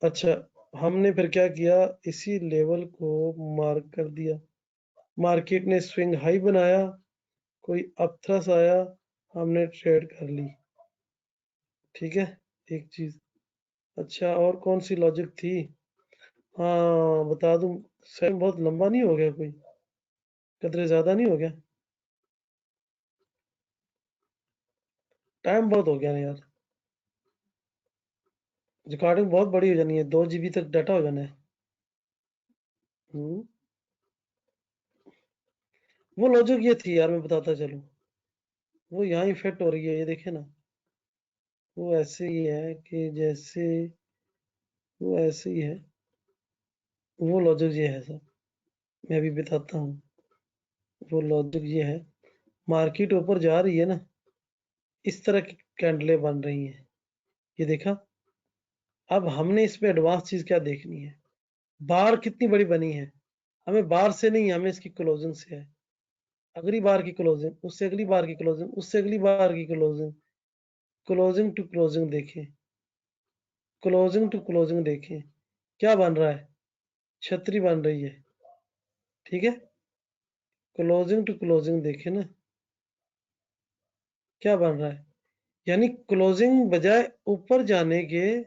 अच्छा, हमने फिर क्या किया, इसी लेवल को मार्क कर दिया, मार्केट ने स्विंग हाई बनाया, कोई अपथ्रस आया, हमने ट्रेड कर ली, ठीक है, एक चीज। अच्छा, और कौन सी लॉजिक थी? हाँ, बता दूं, सेशन बहुत लंबा नहीं हो गया, कोई कदरे ज्यादा नहीं हो गया, टाइम बहुत हो गया ना यार, रिकॉर्डिंग बहुत बड़ी हो जानी है, 2 GB तक डाटा हो जाना है। हम्म, वो लॉजिक ये थी यार, मैं बताता चलूं, वो यहाँ इफेक्ट हो रही है, ये देखे ना, वो ऐसे ही है कि जैसे, वो ऐसे ही है, वो लॉजिक ये है सर, मैं अभी बताता हूँ। वो लॉजिक ये है, मार्केट ऊपर जा रही है ना, इस तरह की कैंडलें बन रही हैं, ये देखा। अब हमने इसमें एडवांस चीज क्या देखनी है, बार कितनी बड़ी बनी है, हमें बार से नहीं, हमें इसकी क्लोजिंग से है। अगली बार की क्लोजिंग, उससे अगली बार की क्लोजिंग, उससे अगली बार की क्लोजिंग, क्लोजिंग टू क्लोजिंग देखें, क्लोजिंग टू क्लोजिंग देखें, क्या बन रहा है, छतरी बन रही है, ठीक है। क्लोजिंग टू क्लोजिंग देखें ना, क्या बन रहा है, यानी क्लोजिंग बजाय ऊपर जाने के,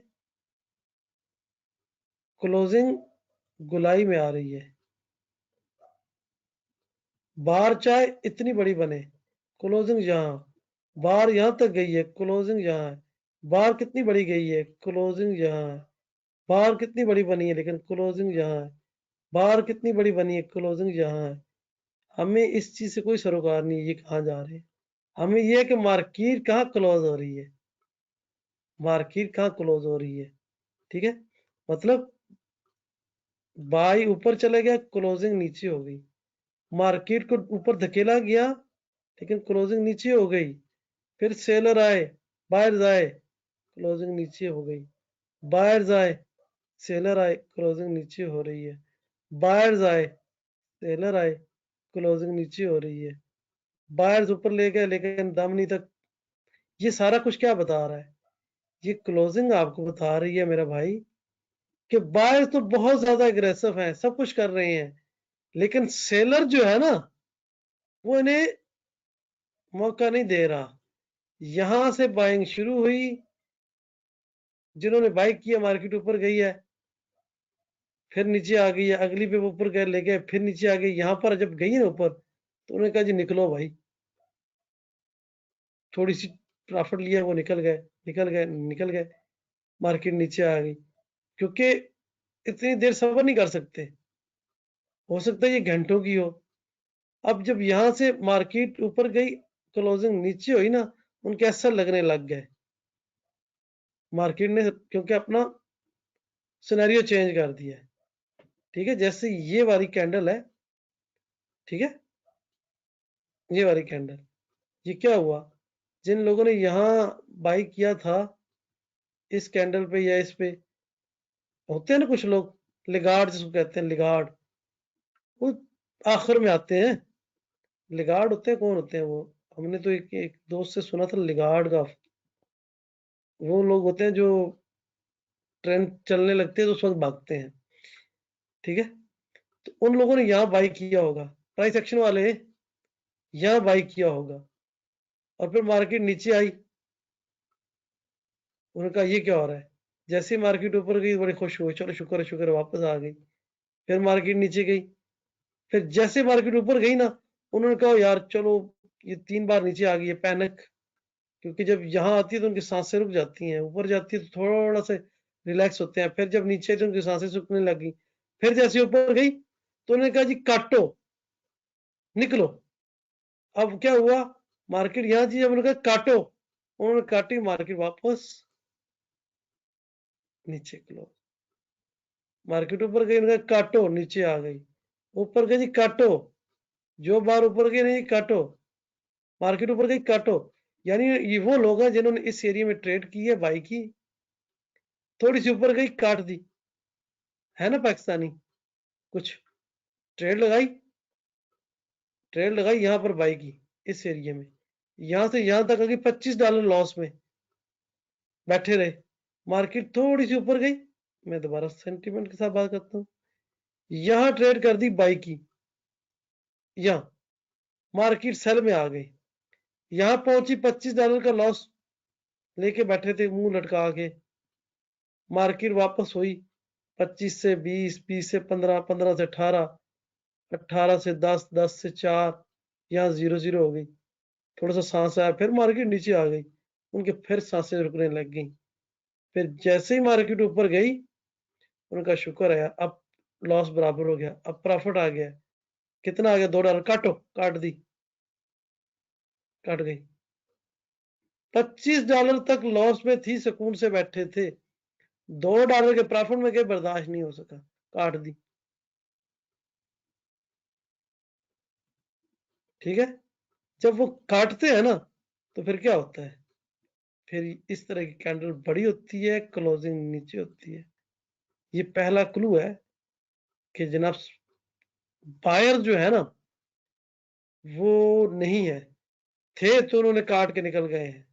क्लोजिंग गुलाई में आ रही है। बार चाहे इतनी बड़ी बने, क्लोजिंग यहाँ, बार यहाँ तक गई है, क्लोजिंग यहाँ है। बार कितनी बड़ी गई है, क्लोजिंग यहाँ है। बार कितनी बड़ी बनी है, लेकिन क्लोजिंग यहाँ है। बार कितनी बड़ी बनी है, क्लोजिंग यहाँ है। हमें इस चीज से कोई सरोकार नहीं है, ये कहाँ जा रहे हैं। हमें ये है कि मार्केट कहाँ क्लोज हो रही है, मार्केट कहाँ क्लोज हो रही है, ठीक है। मतलब बाई ऊपर चले गया, क्लोजिंग नीचे हो गई, मार्केट को ऊपर धकेला गया, लेकिन क्लोजिंग नीचे हो गई। फिर सेलर आए, बायर्स आए, क्लोजिंग नीचे हो गई। बायर्स आए, सेलर आए, क्लोजिंग नीचे हो रही है। बायर्स आए, सेलर आए, क्लोजिंग नीचे हो रही है। बायर्स ऊपर ले गए लेकिन दम नहीं तक। ये सारा कुछ क्या बता रहा है? ये क्लोजिंग आपको बता रही है मेरा भाई कि बायर्स तो बहुत ज्यादा एग्रेसिव हैं, सब कुछ कर रहे हैं, लेकिन सेलर जो है ना वो इन्हें मौका नहीं दे रहा। यहां से बाइंग शुरू हुई, जिन्होंने बाई किया मार्केट ऊपर गई है, फिर नीचे आ गई है, अगली पे वो ऊपर गए ले गए, फिर नीचे आ गई। यहां पर जब गई ना ऊपर तो उन्होंने कहा जी निकलो भाई, थोड़ी सी प्रॉफिट लिया, वो निकल गए निकल गए निकल गए, मार्केट नीचे आ गई। क्योंकि इतनी देर सब्र नहीं कर सकते, हो सकता है ये घंटों की हो। अब जब यहां से मार्केट ऊपर गई, क्लोजिंग नीचे हुई ना, उनके ऐसा लगने लग गए मार्केट ने, क्योंकि अपना सिनेरियो चेंज कर दिया है। ठीक है, जैसे ये वाली कैंडल है, ठीक है, ये वाली कैंडल, ये क्या हुआ, जिन लोगों ने यहां बाई किया था इस कैंडल पे या इस पे, होते हैं ना कुछ लोग लिगार्ड जिसको कहते हैं, लिगार्ड, वो आखिर में आते हैं। लिगार्ड होते हैं, कौन होते हैं वो? हमने तो एक दोस्त से सुना था लिगार्ड का। वो लोग होते हैं जो ट्रेन चलने लगते हैं तो उस वक्त भागते हैं। ठीक है, तो उन लोगों ने यहाँ बाई किया होगा, प्राइस एक्शन वाले यहाँ बाई किया होगा, और फिर मार्केट नीचे आई, उन्होंने कहा ये क्या हो रहा है। जैसे ही मार्केट ऊपर गई बड़े खुश हुए, चलो शुक्र है शुक्र है, वापस आ गई। फिर मार्केट नीचे गई, फिर जैसे मार्केट ऊपर गई ना, उन्होंने कहा यार चलो, ये 3 बार नीचे आ गई है, पैनिक। क्योंकि जब यहाँ आती है तो उनकी सांसें रुक जाती हैं, ऊपर जाती है तो थोड़ा से रिलैक्स होते हैं, फिर जब नीचे तो उनकी सांसें रुकने लगी। फिर जैसे ऊपर गई तो उन्होंने कहा जी काटो, निकलो। अब क्या हुआ, मार्केट यहाँ थी, जब उन्होंने कहा काटो, उन्होंने काटी, मार्केट वापस नीचे क्लोज। मार्केट ऊपर गई, उन्होंने कहा काटो, नीचे आ गई। ऊपर गई जी काटो, जो बार ऊपर गई नहीं काटो, मार्केट ऊपर गई काटो। यानी ये वो लोग हैं जिन्होंने इस एरिया में ट्रेड की है, बाई की, थोड़ी सी ऊपर गई काट दी, है ना पाकिस्तानी, कुछ ट्रेड लगाई यहां पर बाई की, इस एरिया में, यहां से यहां तक अभी $25 लॉस में बैठे रहे। मार्केट थोड़ी सी ऊपर गई, मैं दोबारा सेंटीमेंट के साथ बात करता हूँ, यहां ट्रेड कर दी बाई की, यहां मार्केट सेल में आ गई, यहां पहुंची, $25 का लॉस लेके बैठे थे मुंह लटका के। मार्केट वापस हुई, 25 से 20, 20 से 15, 15 से 18, 18 से 10, 10 से 4, यहाँ 0 0 हो गई। थोड़ा सा सांस आया, फिर मार्केट नीचे आ गई, उनके फिर सांसें रुकने लग गई। फिर जैसे ही मार्केट ऊपर गई, उनका शुक्र है अब लॉस बराबर हो गया, अब प्रॉफिट आ गया। कितना आ गया, $2, काटो, काट दी, काट गई। $25 तक लॉस में थी, सुकून से बैठे थे, $2 के प्रॉफिट में गए, बर्दाश्त नहीं हो सका, काट दी। ठीक है, जब वो काटते हैं ना तो फिर क्या होता है, फिर इस तरह की कैंडल बड़ी होती है, क्लोजिंग नीचे होती है। ये पहला क्लू है कि जनाब बायर जो है ना वो नहीं है, थे तो उन्होंने काट के निकल गए हैं।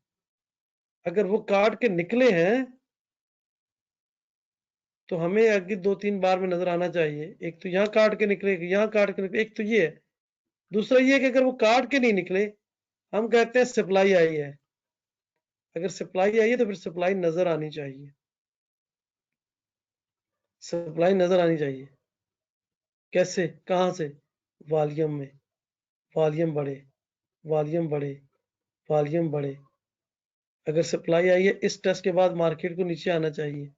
अगर वो काट के निकले हैं तो हमें आगे 2 3 बार में नजर आना चाहिए। एक तो यहाँ काट के निकले, यहाँ काट के निकले, एक तो ये है। दूसरा ये है कि अगर वो काट के नहीं निकले, हम कहते हैं सप्लाई आई है। अगर सप्लाई आई है तो फिर सप्लाई नजर आनी चाहिए, सप्लाई नजर आनी चाहिए। कैसे, कहां से? वॉल्यूम में, वॉल्यूम बढ़े, वॉल्यूम बढ़े, वॉल्यूम बढ़े। अगर सप्लाई आई है, इस टेस्ट के बाद मार्केट को नीचे आना चाहिए,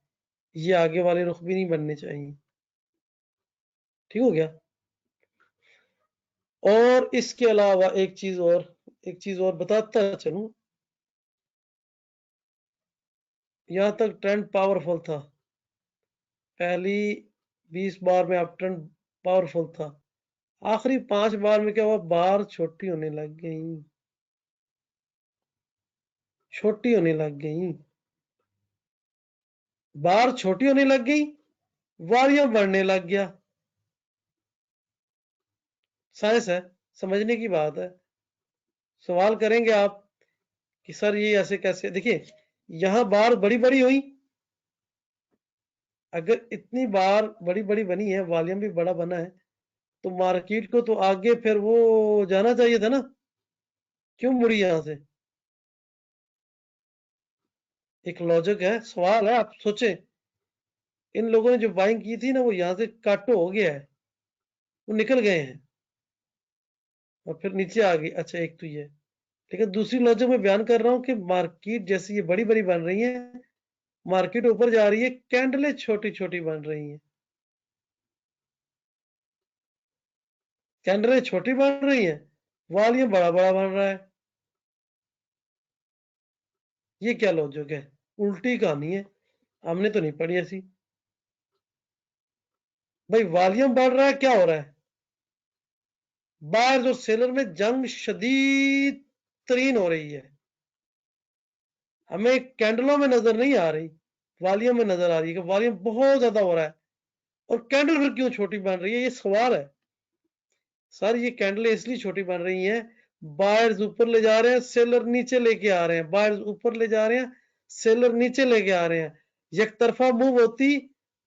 ये आगे वाले रुख भी नहीं बनने चाहिए। ठीक हो गया। और इसके अलावा एक चीज और बताता चलूं, यहां तक ट्रेंड पावरफुल था, पहली 20 बार में अप ट्रेंड पावरफुल था, आखिरी 5 बार में क्या हुआ, बार छोटी होने लग गई, छोटी होने लग गई, बार छोटी होने लग गई, वॉल्यूम बढ़ने लग गया। साइंस है, समझने की बात है। सवाल करेंगे आप कि सर ये ऐसे कैसे? देखिए यहां बार बड़ी बड़ी हुई, अगर इतनी बार बड़ी बड़ी बनी है, वॉल्यूम भी बड़ा बना है, तो मार्केट को तो आगे फिर वो जाना चाहिए था ना, क्यों मुड़ी यहां से? एक लॉजिक है, सवाल है, आप सोचें। इन लोगों ने जो बाइंग की थी ना, वो यहां से काटो हो गया है, वो निकल गए हैं और फिर नीचे आ गई। अच्छा एक तो ये, लेकिन दूसरी लॉजिक में बयान कर रहा हूं कि मार्केट जैसे ये बड़ी बड़ी बन रही है, मार्केट ऊपर जा रही है, कैंडलें छोटी छोटी बन रही हैं। कैंडलें छोटी बन रही हैं, वॉल्यूम बड़ा बड़ा बन रहा है। ये क्या लॉजिक है? उल्टी कहानी है, हमने तो नहीं पढ़ी ऐसी। भाई वॉल्यूम बढ़ रहा है, क्या हो रहा है? बायर्स और सेलर में जंग शदीद तरीन हो रही है। हमें कैंडलों में नजर नहीं आ रही, वॉल्यूम में नजर आ रही है कि वॉल्यूम बहुत ज्यादा हो रहा है। और कैंडल फिर क्यों छोटी बन रही है, ये सवाल है। सर ये कैंडलें इसलिए छोटी बन रही हैं, बायर्स ऊपर ले जा रहे हैं, सेलर नीचे लेके आ रहे हैं, बायर्स ऊपर ले जा रहे हैं, सेलर नीचे लेके आ रहे हैं। एक तरफा मूव होती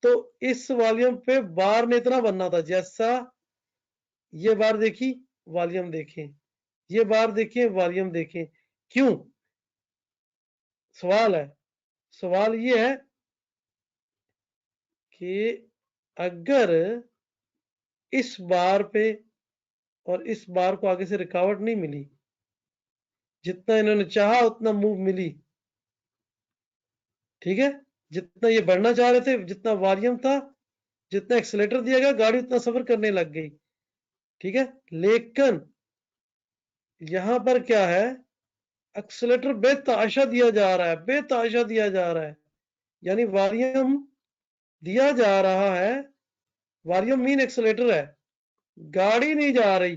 तो इस वॉल्यूम पे बार ने इतना बनना था, जैसा ये बार देखी, वॉल्यूम देखें, ये बार देखें, वॉल्यूम देखें। क्यों? सवाल है। सवाल ये है कि अगर इस बार पे और इस बार को आगे से रुकावट नहीं मिली, जितना इन्होंने चाहा उतना मूव मिली, ठीक है, जितना ये बढ़ना चाह रहे थे, जितना वॉल्यूम था, जितना एक्सीलेटर दिया गया, गाड़ी उतना सफर करने लग गई, ठीक है। लेकिन यहां पर क्या है, एक्सीलेटर बेतहाशा दिया जा रहा है, बेतहाशा दिया जा रहा है, यानी वॉल्यूम दिया जा रहा है। वॉल्यूम मीन एक्सीलेटर है, गाड़ी नहीं जा रही।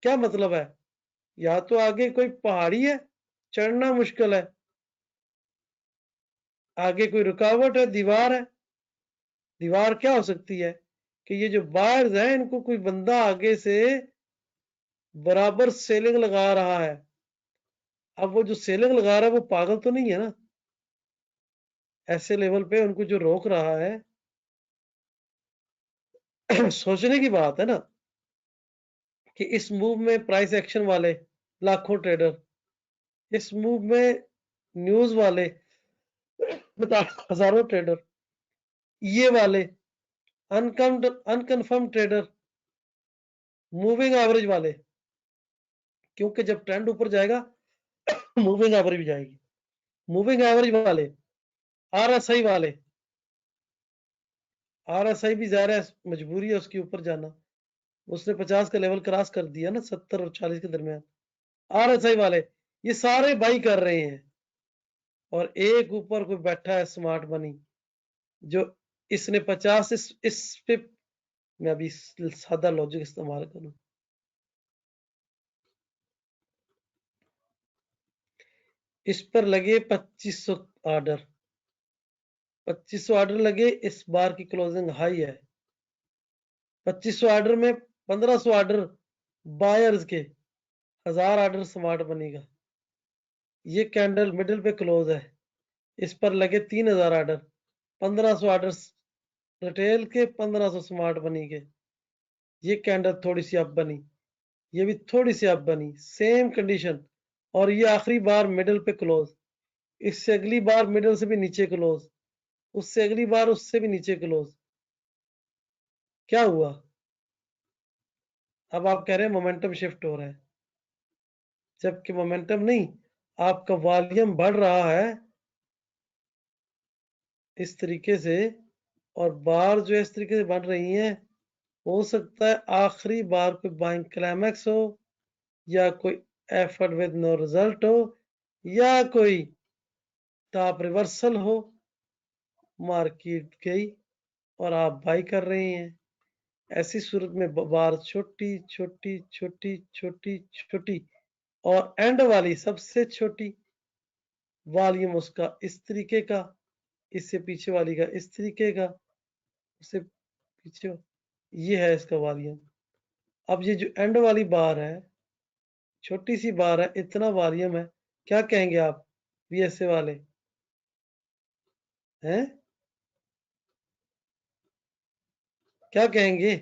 क्या मतलब है? या तो आगे कोई पहाड़ी है, चढ़ना मुश्किल है, आगे कोई रुकावट है, दीवार है। दीवार क्या हो सकती है कि ये जो बायर्स हैं, इनको कोई बंदा आगे से बराबर सेलिंग लगा रहा है। अब वो जो सेलिंग लगा रहा है वो पागल तो नहीं है ना? ऐसे लेवल पे उनको जो रोक रहा है, सोचने की बात है ना, कि इस मूव में प्राइस एक्शन वाले लाखों ट्रेडर, इस मूव में न्यूज वाले बता हजारों ट्रेडर, ये वाले अनकंफर्म ट्रेडर, मूविंग एवरेज वाले, क्योंकि जब ट्रेंड ऊपर जाएगा मूविंग एवरेज भी जाएगी। मूविंग एवरेज वाले, आरएसआई वाले, आरएसआई भी जा रहा है, मजबूरी है उसके ऊपर जाना, उसने 50 का लेवल क्रॉस कर दिया ना, 70 और 40 के दरमियान। आरएसआई वाले ये सारे बाई कर रहे हैं, और एक ऊपर कोई बैठा है स्मार्ट मनी, जो इसने 50 इस पे, मैं अभी सादा लॉजिक इस्तेमाल करूं, इस पर लगे 2500 ऑर्डर, 2500 ऑर्डर लगे, इस बार की क्लोजिंग हाई है। 2500 ऑर्डर में 1500 ऑर्डर बायर्स के, 1000 ऑर्डर स्मार्ट मनी का। ये कैंडल मिडिल पे क्लोज है, इस पर लगे 3000 ऑर्डर, 1500 ऑर्डर रिटेल के, 1500 स्मार्ट मनी के। ये कैंडल थोड़ी सी अप बनी, ये भी थोड़ी सी अप बनी, सेम कंडीशन। और ये आखिरी बार मिडिल पे क्लोज, इससे अगली बार मिडिल से भी नीचे क्लोज, उससे अगली बार उससे भी नीचे क्लोज। क्या हुआ? अब आप कह रहे हैं मोमेंटम शिफ्ट हो रहा है, जबकि मोमेंटम नहीं, आपका वॉल्यूम बढ़ रहा है इस तरीके से, और बार जो इस तरीके से बढ़ रही हैं। हो सकता है आखिरी बार कोई बाइंग क्लाइमैक्स हो, या कोई एफर्ट विद नो रिजल्ट हो, या कोई टॉप रिवर्सल हो, मार्केट गई और आप बाई कर रहे हैं। ऐसी सूरत में बार छोटी छोटी छोटी छोटी छोटी, और एंड वाली सबसे छोटी, वॉल्यूम उसका इस तरीके का, इससे पीछे वाली का इस तरीके का, उससे पीछे, ये है इसका वॉल्यूम। अब ये जो एंड वाली बार है, छोटी सी बार है, इतना वॉल्यूम है, क्या कहेंगे आप VSA वाले हैं? क्या कहेंगे?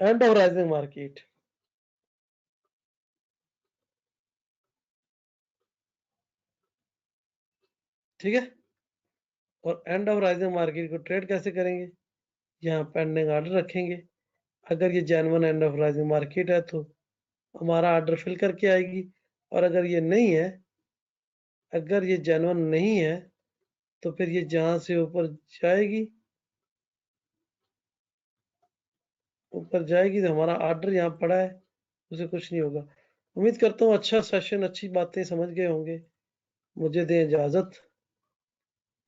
एंड ऑफ राइजिंग मार्केट, ठीक है। और एंड ऑफ राइजिंग मार्केट को ट्रेड कैसे करेंगे? यहाँ पेंडिंग ऑर्डर रखेंगे। अगर ये genuine end of rising market है तो हमारा ऑर्डर फिल करके आएगी, और अगर ये नहीं है, अगर ये जेन्युइन नहीं है तो फिर ये जहां से ऊपर जाएगी तो हमारा ऑर्डर यहाँ पड़ा है, उसे कुछ नहीं होगा। उम्मीद करता हूँ अच्छा सेशन, अच्छी बातें समझ गए होंगे। मुझे दें इजाजत,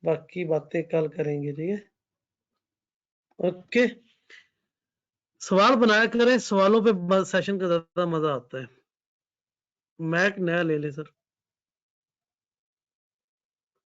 बाकी बातें कल करेंगे, ठीक है। ओके, सवाल बनाया करें, सवालों पे सेशन का ज्यादा मजा आता है। मैक नया ले ले सर।